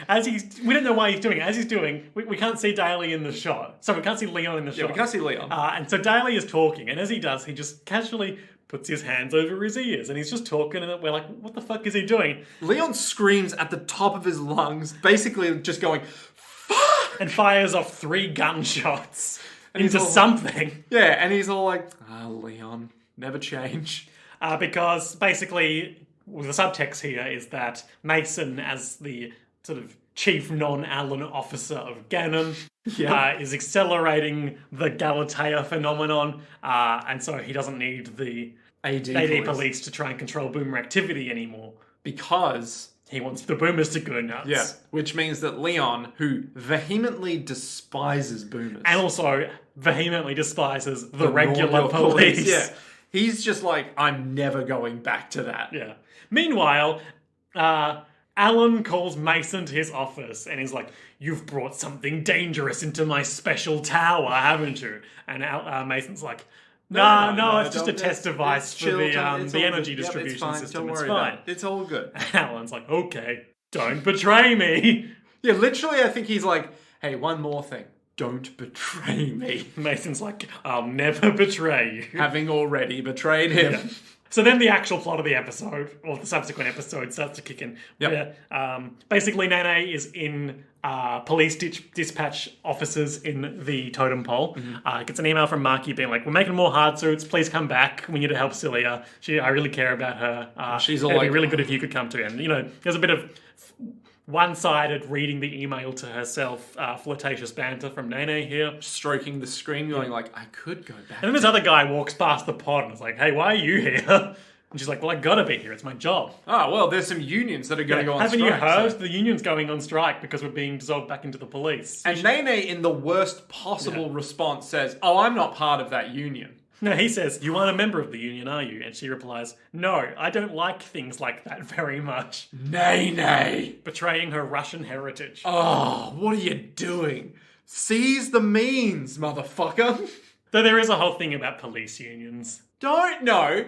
we don't know why he's doing it. As he's doing, we can't see Daly in the shot. So we can't see Leon in the shot. we can't see Leon. And so Daly is talking, and as he does, he just casually puts his hands over his ears, and he's just talking, and we're like, what the fuck is he doing? Leon screams at the top of his lungs, basically just going, And fires off 3 gunshots he's into all- something. yeah, and he's all like, Leon, never change. Because basically, well, the subtext here is that Mason, as the sort of chief non-Allen officer of Ganon, is accelerating the Galatea phenomenon, and so he doesn't need the AD police to try and control boomer activity anymore. Because, He wants the boomers to go nuts. which means that Leon, who vehemently despises boomers. And also vehemently despises the regular normal police. Yeah. He's just like, I'm never going back to that. Yeah. Meanwhile, Alan calls Mason to his office and he's like, "You've brought something dangerous into my special tower, haven't you?" And Mason's like, No, it's just a test device for the energy distribution system. Don't it's worry fine. about it. It's all good. And Alan's like, "Okay, don't betray me." Yeah, literally, I think he's like, hey, one more thing. Don't betray me. Mason's like, "I'll never betray you." Having already betrayed him. Yeah. So then the actual plot of the episode, or the subsequent episode, starts to kick in. Yep. Where, basically, Nene is in police dispatch offices in the totem pole. Gets an email from Marky being like, "We're making more hard suits. Please come back. We need to help Celia. I really care about her. She's all it'd be like- really good if you could come to." And, there's a bit of one-sided reading the email to herself, flirtatious banter from Nene here. Stroking the screen, going like, I could go back. And then this other guy walks past the pod and is like, "Hey, why are you here?" And she's like, "Well, I gotta be here. It's my job." Oh, well, there's some unions that are going to go on Haven't strike. you heard? so- The union's going on strike because we're being dissolved back into the police. And Nene, in the worst possible response, says, "Oh, I'm not part of that union." No, he says, "You aren't a member of the union, are you?" And she replies, "No, I don't like things like that very much." Nene! Betraying her Russian heritage. Oh, what are you doing? Seize the means, motherfucker. Though there is a whole thing about police unions. No.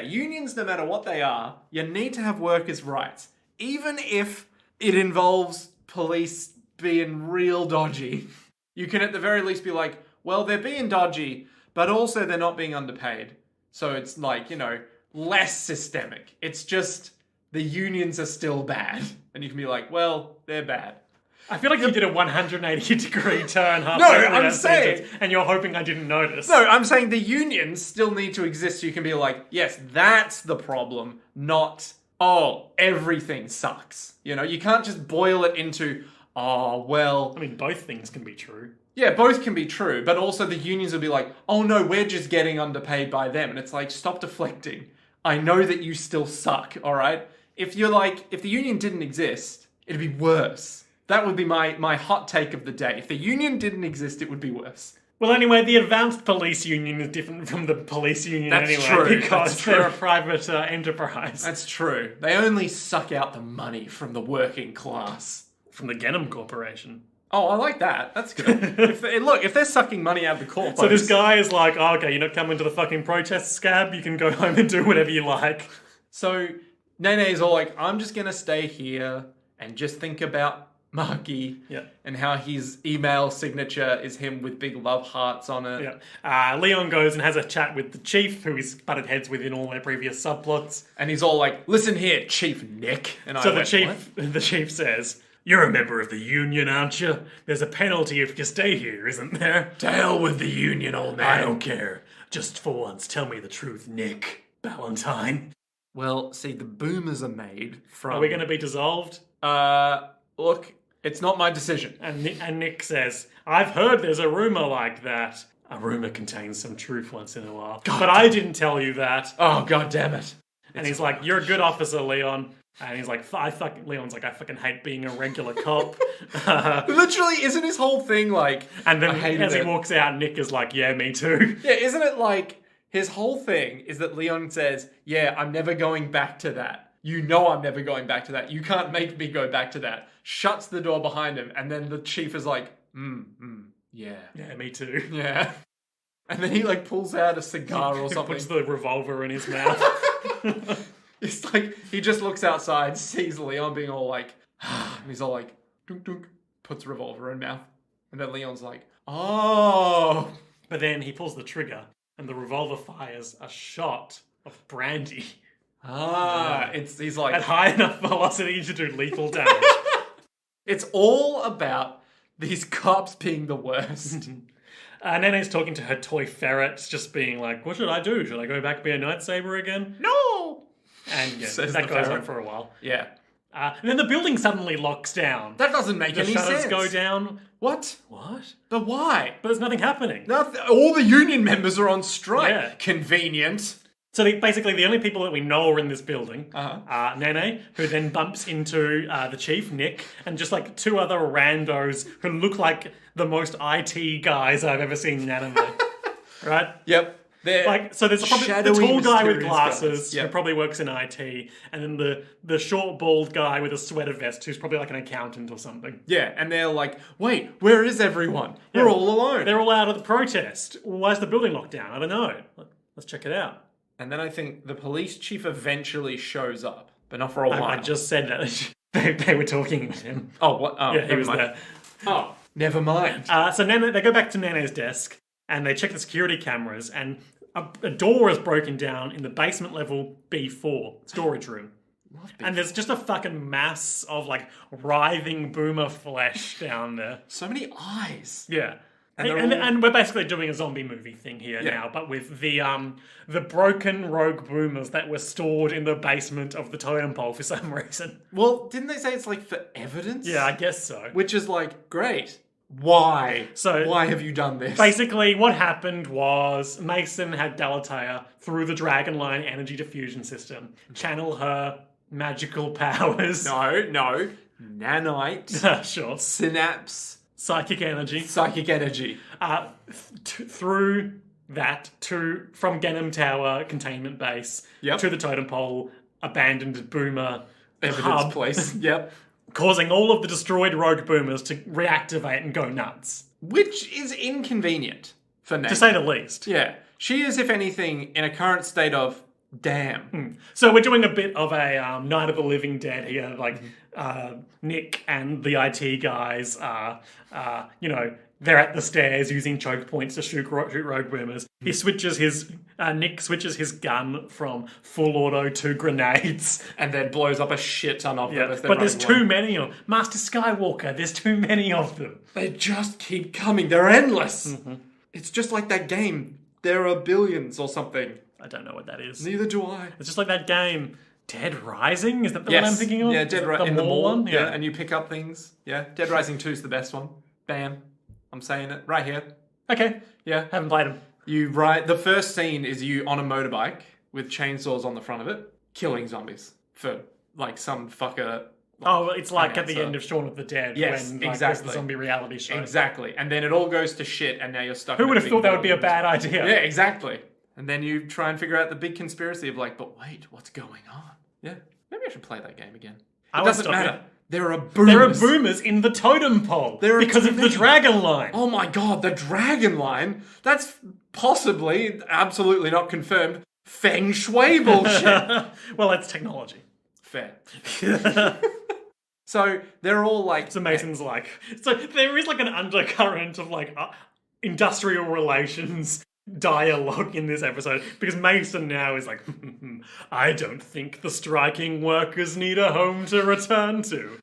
Unions, no matter what they are, you need to have workers' rights. Even if it involves police being real dodgy. You can at the very least be like, well, they're being dodgy, but also they're not being underpaid. So it's like, less systemic. It's just the unions are still bad. And you can be like, well, they're bad. I feel like you did a 180-degree turn halfway No, through I'm that saying- sentence, and you're hoping I didn't notice. No, I'm saying the unions still need to exist so you can be like, yes, that's the problem, not, oh, everything sucks. You can't just boil it into, oh, well... I mean, both things can be true. Yeah, both can be true, but also the unions will be like, oh no, we're just getting underpaid by them. And it's like, stop deflecting. I know that you still suck, alright? If the union didn't exist, it'd be worse. That would be my hot take of the day. If the union didn't exist, it would be worse. Well, anyway, the advanced police union is different from the police union That's anyway, true. because That's true. they're a private enterprise. That's true. They only suck out the money from the working class. From the Genom Corporation. Oh, I like that. That's good. If they're sucking money out of the corpos... So this guy is like, oh, okay, you're not coming to the fucking protest, Scab, you can go home and do whatever you like. So Nene's all like, I'm just going to stay here and just think about Marky and how his email signature is him with big love hearts on it. Yeah. Leon goes and has a chat with the chief, who he's butted heads with in all their previous subplots. And he's all like, listen here, Chief Nick. And so the chief says, you're a member of the union, aren't you? There's a penalty if you stay here, isn't there? To hell with the union, old man. I don't care. Just for once, tell me the truth, Nick Ballantyne. Well, see, the boomers are made from... Are we going to be dissolved? Look, it's not my decision. And Nick says, I've heard there's a rumour like that. A rumour contains some truth once in a while. But I didn't tell you that. Oh, god damn it. And he's like, you're a good officer, Leon. And he's like, Leon's like, I fucking hate being a regular cop. Literally, isn't his whole thing like... And then as he walks out, Nick is like, yeah, me too. Yeah, isn't it like... His whole thing is that Leon says, yeah, I'm never going back to that. You know I'm never going back to that. You can't make me go back to that. Shuts the door behind him, and then the chief is like, yeah. Yeah, me too. Yeah. And then he like pulls out a cigar or something. He puts the revolver in his mouth. It's like, he just looks outside, sees Leon being all like, and he's all like, dunk dunk, puts a revolver in mouth. And then Leon's like, oh. But then he pulls the trigger, and the revolver fires a shot of brandy. He's like... At high enough velocity to do lethal damage. It's all about these cops being the worst. Nene's talking to her toy ferret, just being like, what should I do? Should I go back and be a Night Saber again? No! And yeah, Says that the goes ferret. on for a while. Yeah. And then the building suddenly locks down. That doesn't make The any shutters sense. go down. What? What? But why? But there's nothing happening. All the union members are on strike. Yeah. Convenient. So basically the only people that we know are in this building are Nene, who then bumps into the chief, Nick, and just like two other randos who look like the most IT guys I've ever seen in anime. Right? Yep. They're so there's probably the shadowy, tall guy with mysterious glasses guys. Yep. who probably works in IT, and then the short bald guy with a sweater vest who's probably like an accountant or something. Yeah, and they're like, wait, where is everyone? We're all alone. They're all out of the protest. Why is the building locked down? I don't know. Let's check it out. And then I think the police chief eventually shows up, but not for a while. I just said that. They were talking with him. Oh, what? Oh, yeah, he was there. Oh, never mind. So they go back to Nene's desk, and they check the security cameras, and a door is broken down in the basement level B4 storage room. And there's just a fucking mass of like writhing boomer flesh down there. So many eyes. Yeah. And we're basically doing a zombie movie thing here now, but with the broken rogue boomers that were stored in the basement of the totem pole for some reason. Well, didn't they say it's like for evidence? Yeah, I guess so. Which is like, great. Why? So why have you done this? Basically, what happened was Mason had Galatea, through the Dragonline energy diffusion system, channel her magical powers. No. Nanite. Sure. Synapse. Psychic energy. Through that from Genom Tower containment base to the totem pole abandoned boomer evidence hub, place. Yep. Causing all of the destroyed rogue boomers to reactivate and go nuts. Which is inconvenient for Nene. To say the least. Yeah. She is, if anything, in a current state of damn. So we're doing a bit of a Night of the Living Dead here, like Nick and the IT guys they're at the stairs using choke points to shoot rogue boomers. He switches Nick switches his gun from full auto to grenades. And then blows up a shit ton of them. But there's too many of them. Master Skywalker, there's too many of them. They just keep coming. They're endless. It's just like that game. There are billions or something. I don't know what that is. Neither do I. It's just like that game, Dead Rising? Is that the one I'm thinking of? Yeah, Dead Rising. In the mall one? Yeah, and you pick up things. Yeah, Dead Rising 2 is the best one. Bam. I'm saying it right here. Okay. Yeah. Haven't played them. The first scene is you on a motorbike with chainsaws on the front of it, killing zombies for like some fucker Oh, it's like at the announcer. end of Shaun of the Dead Yes, when there's exactly. the zombie reality show. Exactly. And then it all goes to shit and now you're stuck Who in would a have big thought that would be a building. bad idea? Yeah, exactly. And then you try and figure out the big conspiracy of like, but wait, what's going on? Yeah. Maybe I should play that game again. I It won't doesn't stop matter. you. There are boomers. There are boomers in the totem pole There are because too of the many. dragon line. Oh my god, the dragon line? That's possibly, absolutely not confirmed, feng shui bullshit. Well, it's technology. Fair. So they're all like... So Mason's like, so there is like an undercurrent of like industrial relations dialogue in this episode because Mason now is like, I don't think the striking workers need a home to return to.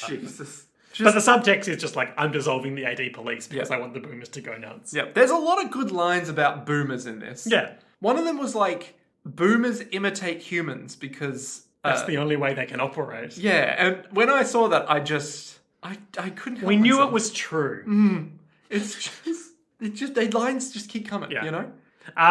Jesus. But the subtext is just like, I'm dissolving the AD police because Yeah. I want the boomers to go nuts. Yeah, there's a lot of good lines about boomers in this. Yeah. One of them was like, boomers imitate humans because... That's the only way they can operate. Yeah, and when I saw that, I couldn't help We knew myself. it was true. It's just, the lines just keep coming, Yeah. you know?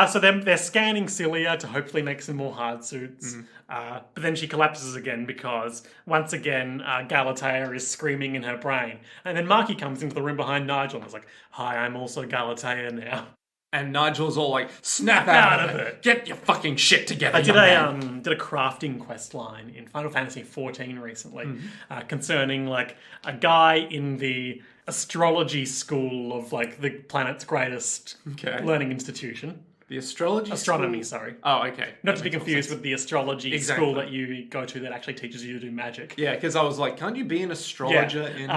So they're scanning Celia to hopefully make some more hard suits. But then she collapses again because, once again, Galatea is screaming in her brain. And then Marky comes into the room behind Nigel and is like, hi, I'm also Galatea now. And Nigel's all like, snap out of it. Get your fucking shit together, I did young man. did a crafting quest line in Final Fantasy XIV recently concerning like a guy in the astrology school of like the planet's greatest Okay. learning institution. The astronomy Sorry. school? Oh, okay. Not That to be makes more confused sense. with the astrology Exactly. school that you go to that actually teaches you to do magic. Yeah, because I was like, can't you be an astrologer in...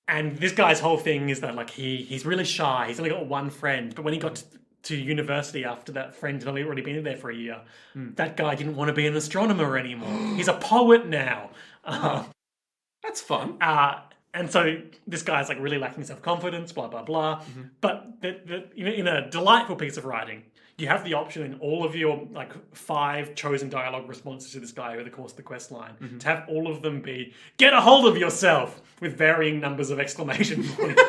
And this guy's whole thing is that like he's really shy. He's only got one friend, but when he got to university after that friend had only already been there for a year, that guy didn't want to be an astronomer anymore. He's a poet now. That's fun. And so this guy's like really lacking self-confidence, blah, blah, blah. But in a delightful piece of writing, you have the option in all of your like 5 chosen dialogue responses to this guy over the course of the quest line to have all of them be, get a hold of yourself, with varying numbers of exclamation points.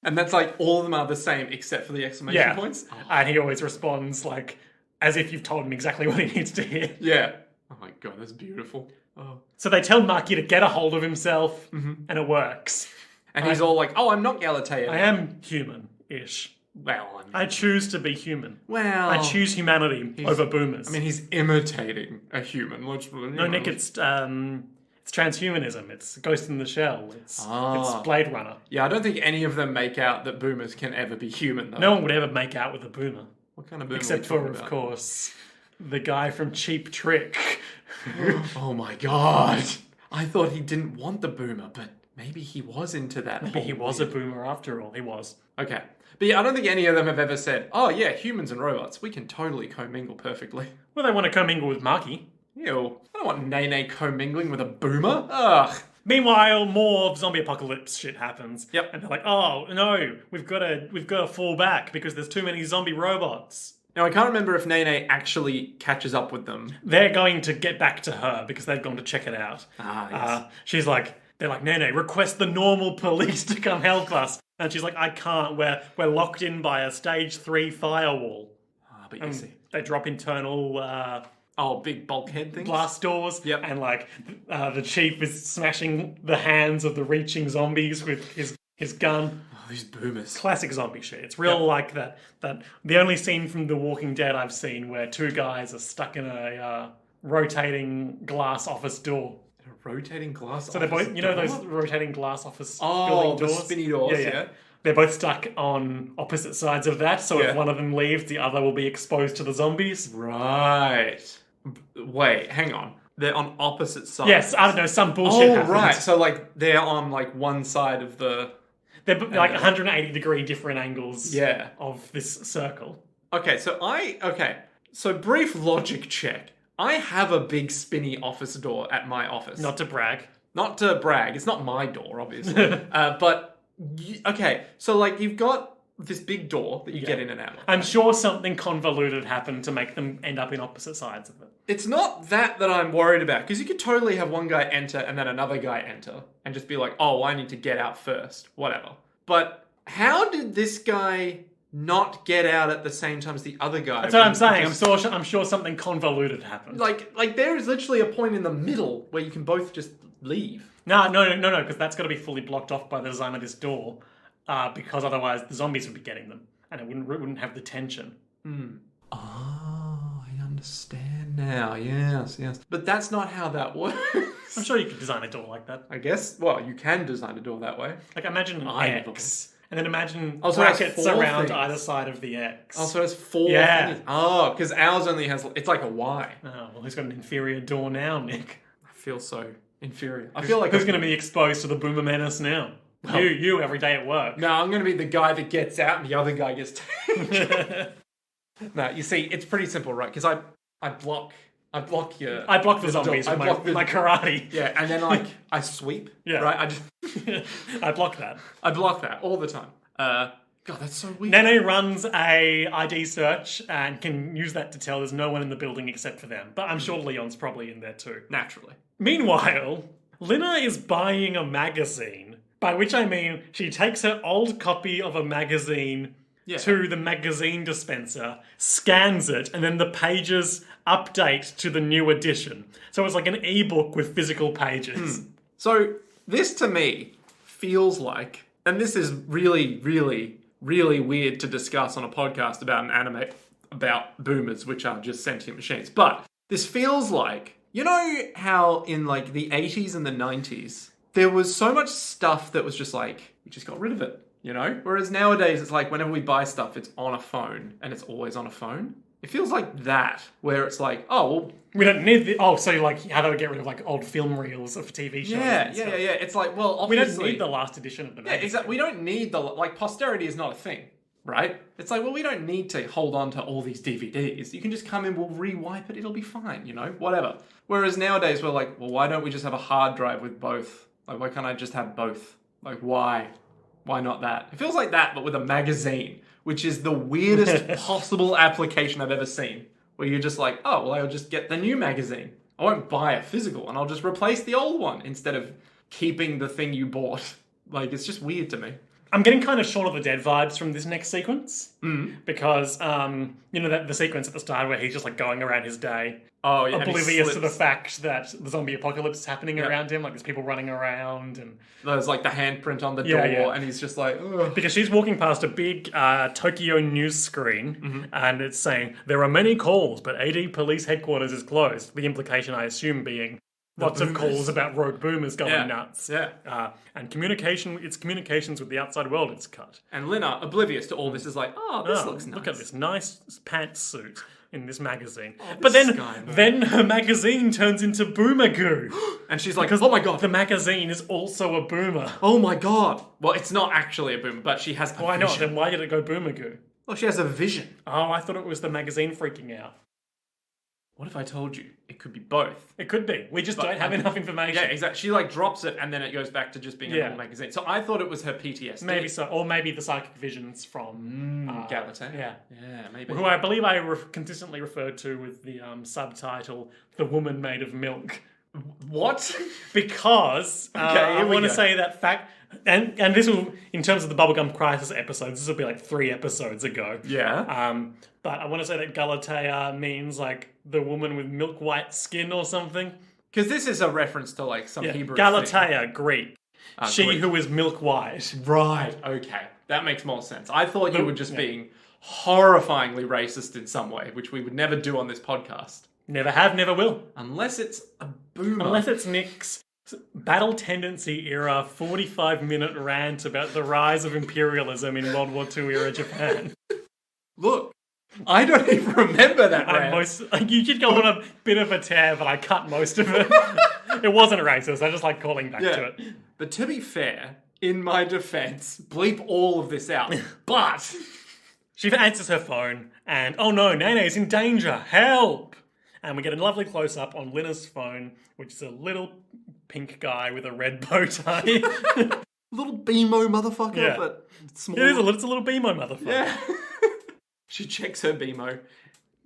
And that's like, all of them are the same except for the exclamation points? And he always responds like, as if you've told him exactly what he needs to hear. Yeah. Oh my god, that's beautiful. Oh. So they tell Marky to get a hold of himself, and it works. And he's all like, oh, I'm not Galatea. I am human-ish. Well, I choose to be human. well... I choose humanity over boomers. I mean, he's imitating a human. no, Nick, it's transhumanism. It's Ghost in the Shell. It's Blade Runner. Yeah, I don't think any of them make out that boomers can ever be human, though. No one would ever make out with a boomer. What kind of boomer Except are we for, talking of about? course, the guy from Cheap Trick. Oh my god. I thought he didn't want the boomer, but maybe he was into that. Maybe he was a boomer after all. He was. Okay. But yeah, I don't think any of them have ever said, oh yeah, humans and robots, we can totally commingle perfectly. Well, they want to commingle with Marky. Ew. I don't want Nene commingling with a boomer. Ugh. Meanwhile, more zombie apocalypse shit happens. Yep. And they're like, "Oh no, we've got to fall back because there's too many zombie robots." Now, I can't remember if Nene actually catches up with them. They're going to get back to her because they've gone to check it out. Yes. They're like, Nene, request the normal police to come help us. And she's like, I can't. We're locked in by a stage 3 firewall. But you see. They drop internal Big bulkhead things? blast doors. Yep. And the chief is smashing the hands of the reaching zombies with his gun. Oh, these boomers. Classic zombie shit. It's real like that. The only scene from The Walking Dead I've seen where 2 guys are stuck in a rotating glass office door. A rotating glass So they're both, those rotating glass office building the doors? spinny doors, yeah. They're both stuck on opposite sides of that, so Yeah. if one of them leaves, the other will be exposed to the zombies. Right. Wait, hang on. They're on opposite sides. Yes, I don't know, some bullshit happens. right. So, like, they're on, like, one side of the... They're like 180 degree different angles Yeah. of this circle. Okay, so brief logic check. I have a big spinny office door at my office. Not to brag. Not to brag. It's not my door, obviously. Okay, so, like, you've got this big door that you get in and out of. I'm sure something convoluted happened to make them end up in opposite sides of it. It's not that I'm worried about, because you could totally have one guy enter and then another guy enter and just be like, oh, I need to get out first, whatever. But how did this guy not get out at the same time as the other guy. That's what I'm saying. I'm sure something convoluted happened. Like there is literally a point in the middle where you can both just leave. No, because that's got to be fully blocked off by the design of this door, because otherwise the zombies would be getting them, and it wouldn't have the tension. Oh, I understand now. Yes. But that's not how that works. I'm sure you could design a door like that. I guess. Well, you can design a door that way. Like imagine an X, and then imagine so it has brackets four around things. either side of the X. Oh, so it's 4 Yeah. things. Oh, because ours only has... It's like a Y. Oh, well, who's got an inferior door now, Nick? I feel so inferior. I feel like... Who's going to be exposed to the boomer menace now? Well, you every day at work. No, I'm going to be the guy that gets out and the other guy gets taken. No, you see, it's pretty simple, right? Because I block your... I block the zombies with my karate. Yeah, and then I sweep. Yeah. Right? I block that. I block that all the time. God, that's so weird. Nene runs a ID search and can use that to tell there's no one in the building except for them. But I'm sure Leon's probably in there too. Naturally. Meanwhile, Lina is buying a magazine. By which I mean she takes her old copy of a magazine to the magazine dispenser, scans it, and then the pages update to the new edition. So it's like an ebook with physical pages. So this to me feels like, and this is really, really, really weird to discuss on a podcast about an anime about boomers, which are just sentient machines. But this feels like, you know how in like the 80s and the 90s, there was so much stuff that was just like, we just got rid of it, you know? Whereas nowadays it's like whenever we buy stuff, it's on a phone and it's always on a phone. It feels like that, where it's like, oh, well... We don't need the... Oh, so like how they would get rid of like old film reels of TV shows. Yeah. It's like, well, obviously... We don't need the last edition of the magazine. Yeah, exactly. We don't need the... Like, posterity is not a thing, right? It's like, well, we don't need to hold on to all these DVDs. You can just come in, we'll re-wipe it, it'll be fine, you know? Whatever. Whereas nowadays, we're like, well, why don't we just have a hard drive with both? Like, why can't I just have both? Like, why? Why not that? It feels like that, but with a magazine, which is the weirdest possible application I've ever seen. Where you're just like, oh, well, I'll just get the new magazine. I won't buy a physical, and I'll just replace the old one instead of keeping the thing you bought. Like, it's just weird to me. I'm getting kind of Shaun of the Dead vibes from this next sequence. Because, you know, the sequence at the start where he's just like going around his day. Oh, yeah. Oblivious to the fact that the zombie apocalypse is happening around him. Like there's people running around and... There's like the handprint on the door and he's just like... Ugh. Because she's walking past a big Tokyo news screen and it's saying, there are many calls, but AD police headquarters is closed. The implication, I assume, being... Lots of calls about rogue boomers going nuts. Yeah. And communications with the outside world is cut. And Lina, oblivious to all this, is like, oh, this looks nice. Look at this nice pantsuit in this magazine. Oh, but this guy, then her magazine turns into boomer goo. And she's like, oh my god. The magazine is also a boomer. Oh my god. Well, it's not actually a boomer, but she has a Why not? vision. Then why did it go boomer goo? Well, she has a vision. Oh, I thought it was the magazine freaking out. What if I told you it could be both? It could be. We just don't have enough information. Yeah, exactly. She like drops it and then it goes back to just being a normal magazine. So I thought it was her PTSD. Maybe so. Or maybe the psychic visions from... Galatae. Yeah. Yeah, maybe. Who I believe I consistently referred to with the subtitle, The Woman Made of Milk. What? Because I want to say that fact... And this will, in terms of the Bubblegum Crisis episodes, this will be like 3 episodes ago. Yeah. But I want to say that Galatea means like the woman with milk white skin or something. Because this is a reference to like some Hebrew Galatea, thing. Greek. She Greek. who is milk white. Right, okay. That makes more sense. I thought you were just being horrifyingly racist in some way, which we would never do on this podcast. Never have, never will. Unless it's a boomer. Unless it's Nick's Battle Tendency era 45-minute rant about the rise of imperialism in World War II era Japan. Look, I don't even remember that rant. You did go on a bit of a tear, but I cut most of it. It wasn't racist, I just like calling back to it. But to be fair, in my defense, bleep all of this out. But she answers her phone and, oh no, Nene's in danger, help! And we get a lovely close-up on Lina's phone, which is a little pink guy with a red bow tie. Little BMO motherfucker, but small. It is it's a little BMO motherfucker. Yeah. She checks her BMO.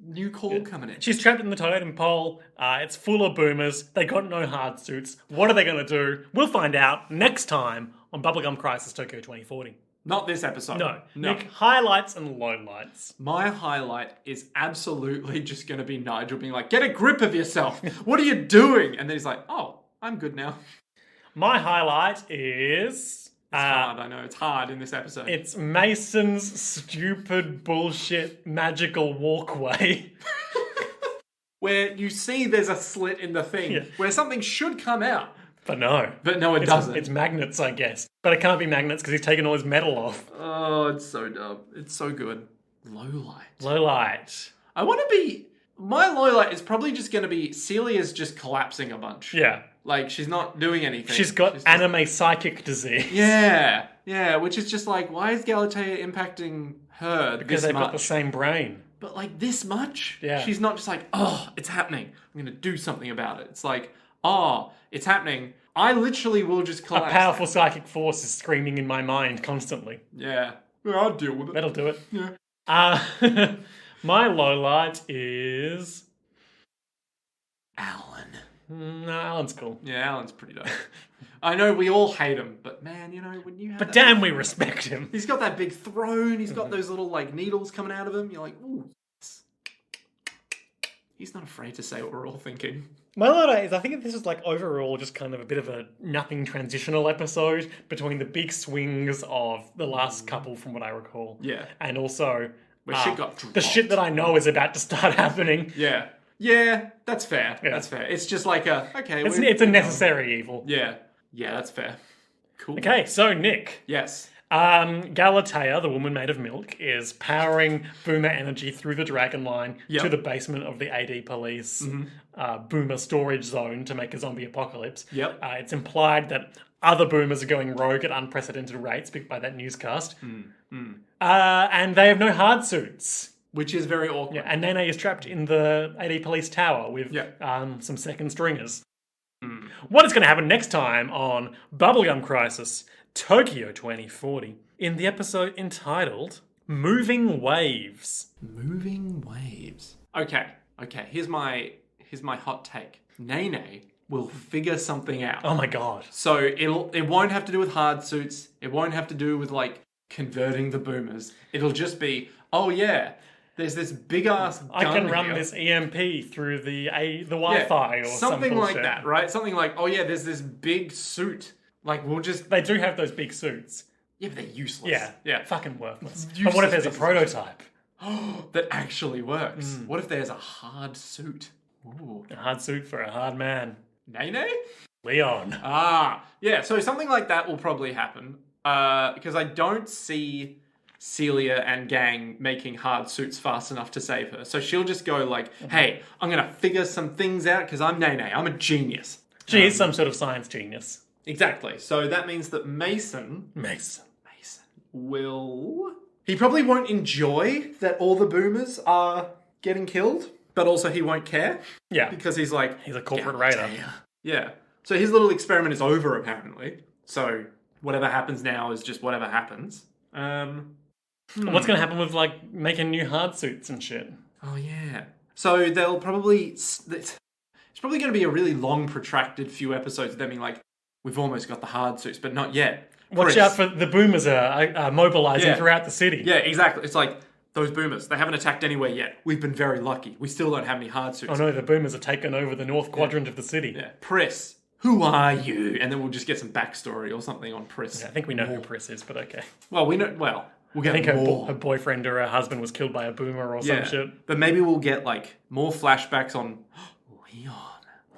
New call coming in. She's trapped in the totem pole. It's full of boomers. They got no hard suits. What are they going to do? We'll find out next time on Bubblegum Crisis Tokyo 2040. Not this episode. No. No. Nick, highlights and lowlights. My highlight is absolutely just going to be Nigel being like, get a grip of yourself. What are you doing? And then he's like, oh, I'm good now. My highlight is... It's hard, I know. It's hard in this episode. It's Mason's stupid, bullshit, magical walkway. Where you see there's a slit in the thing where something should come out. But no. But no, it doesn't. It's magnets, I guess. But it can't be magnets because he's taken all his metal off. Oh, it's so dumb. It's so good. Low light. Low light. I want to be... My low light is probably just going to be Celia's just collapsing a bunch. Yeah. Like, she's not doing anything. She's got anime psychic disease. Yeah. Yeah, which is just like, why is Galatea impacting her Because they've got the same brain. But like this much? Yeah. She's not just like, oh, it's happening. I'm going to do something about it. It's like, oh, it's happening. I literally will just collapse. A powerful psychic force is screaming in my mind constantly. Yeah. I'll deal with it. That'll do it. Yeah. My low light is... Alan. No, Alan's cool. Yeah, Alan's pretty dope. I know we all hate him, but man, you know, when you have But damn, we respect him. He's got that big throne, he's got those little, like, needles coming out of him. You're like, ooh, yes. He's not afraid to say what we're all thinking. My low light is I think this is like overall just kind of a bit of a nothing transitional episode between the big swings of the last couple from what I recall. Yeah. And also... Where shit got dropped. The shit that I know is about to start happening. Yeah. Yeah, that's fair. Yeah. That's fair. It's just like a, okay. It's a necessary evil. Yeah. Yeah, that's fair. Cool. Okay, so Nick. Yes. Galatea, the woman made of milk, is powering boomer energy through the dragon line to the basement of the AD police boomer storage zone to make a zombie apocalypse. Yep. It's implied that other boomers are going rogue at unprecedented rates by that newscast. And they have no hard suits. Which is very awkward. Yeah, and Nene is trapped in the AD police tower with some second stringers. What is going to happen next time on Bubblegum Crisis Tokyo 2040 in the episode entitled Moving Waves? Moving waves. Okay. Here's my hot take. Nene will figure something out. Oh my god. So it won't have to do with hard suits. It won't have to do with like converting the boomers. It'll just be, oh yeah, there's this big ass gun I can run here. this EMP through the Wi-Fi or something like bullshit. that, right? Something like, oh yeah, there's this big suit. Like we'll just They do have those big suits. yeah, but they're useless. Yeah. Fucking worthless. Useless But what if there's a pieces. prototype? that actually works. What if there's a hard suit? Ooh, A hard suit for a hard man. Nene? Leon. Yeah. So something like that will probably happen. Because I don't see Celia and gang making hard suits fast enough to save her. So she'll just go like, hey, I'm going to figure some things out because I'm Nene. I'm a genius. She is some sort of science genius. Exactly. So that means that Mason Mason. will... He probably won't enjoy that all the boomers are getting killed, but also he won't care. Yeah. Because he's like... He's a corporate raider. Yeah. So his little experiment is over, apparently. So whatever happens now is just whatever happens. What's going to happen with, like, making new hard suits and shit? Oh, yeah. So they'll probably... It's probably going to be a really long, protracted few episodes of them being like, we've almost got the hard suits, but not yet. Watch Chris. out for the boomers are mobilizing throughout the city. Yeah, exactly. It's like, those boomers, they haven't attacked anywhere yet. We've been very lucky. We still don't have any hard suits. Oh no, the boomers are taking over the north quadrant of the city. Yeah. Pris, who are you? And then we'll just get some backstory or something on Pris. Yeah, I think we know who Pris is, but okay. Well, we'll get I think more. her boyfriend or her husband was killed by a boomer or some shit. But maybe we'll get, like, more flashbacks on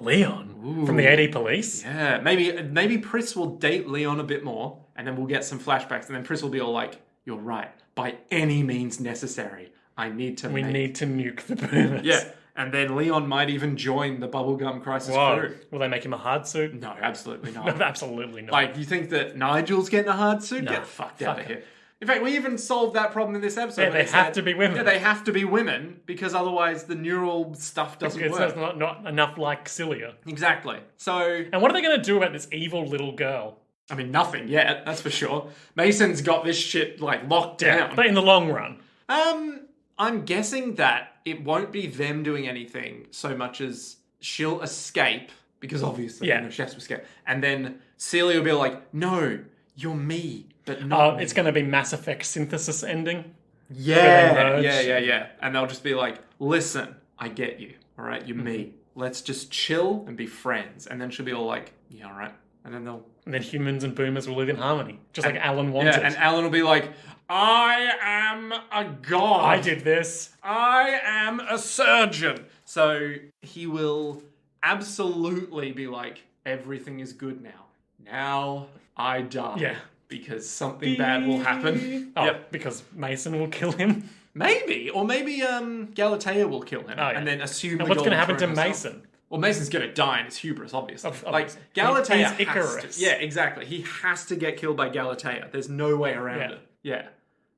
Leon? Ooh. From the AD police? Yeah, maybe Pris will date Leon a bit more, and then we'll get some flashbacks, and then Pris will be all like, you're right, by any means necessary, I need to We need to nuke the boomers. Yeah, and then Leon might even join the Bubblegum Crisis crew. Will they make him a hard suit? No, absolutely not. No, absolutely not. Like, you think that Nigel's getting a hard suit? No, Get fucked fuck out of it. here. In fact, we even solved that problem in this episode. Yeah, when they have to be women. Yeah, they have to be women, because otherwise the neural stuff doesn't It's work. not enough like Cilia. Exactly. So... And what are they going to do about this evil little girl? I mean, nothing yet, that's for sure. Mason's got this shit, like, locked down. But in the long run. I'm guessing that it won't be them doing anything so much as she'll escape, because obviously, she has to escape. And then Celia will be like, no, you're me. but not It's going to be Mass Effect synthesis ending. Yeah, merge. yeah. And they'll just be like, listen, I get you. All right, you're me. Let's just chill and be friends. And then she'll be all like, yeah, all right. And then they'll... And then humans and boomers will live in harmony. Just like Alan wanted. Yeah, and Alan will be like, I am a god. I did this. I am a surgeon. So he will absolutely be like, everything is good now. Now I die. Yeah. Because something bad will happen. Oh, because Mason will kill him. Maybe. Or maybe Galatea will kill him. Oh, yeah. And then assume And the what's going to Golden happen to Throne herself. Mason? Well, Mason's going to die in his hubris, obviously. Like, Obviously. Galatea He's has Icarus. to... Yeah, exactly. He has to get killed by Galatea. There's no way around it. Yeah.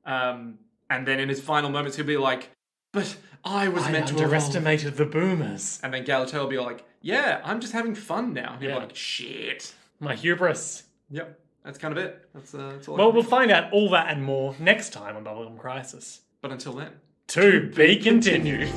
And then in his final moments, he'll be like, but I was meant to underestimated the boomers. And then Galatea will be like, yeah, I'm just having fun now. And he'll be like, shit. My hubris. Yep. That's kind of it. That's all. Well, we'll find out all that and more next time on Bubblegum Crisis. But until then... To be continued.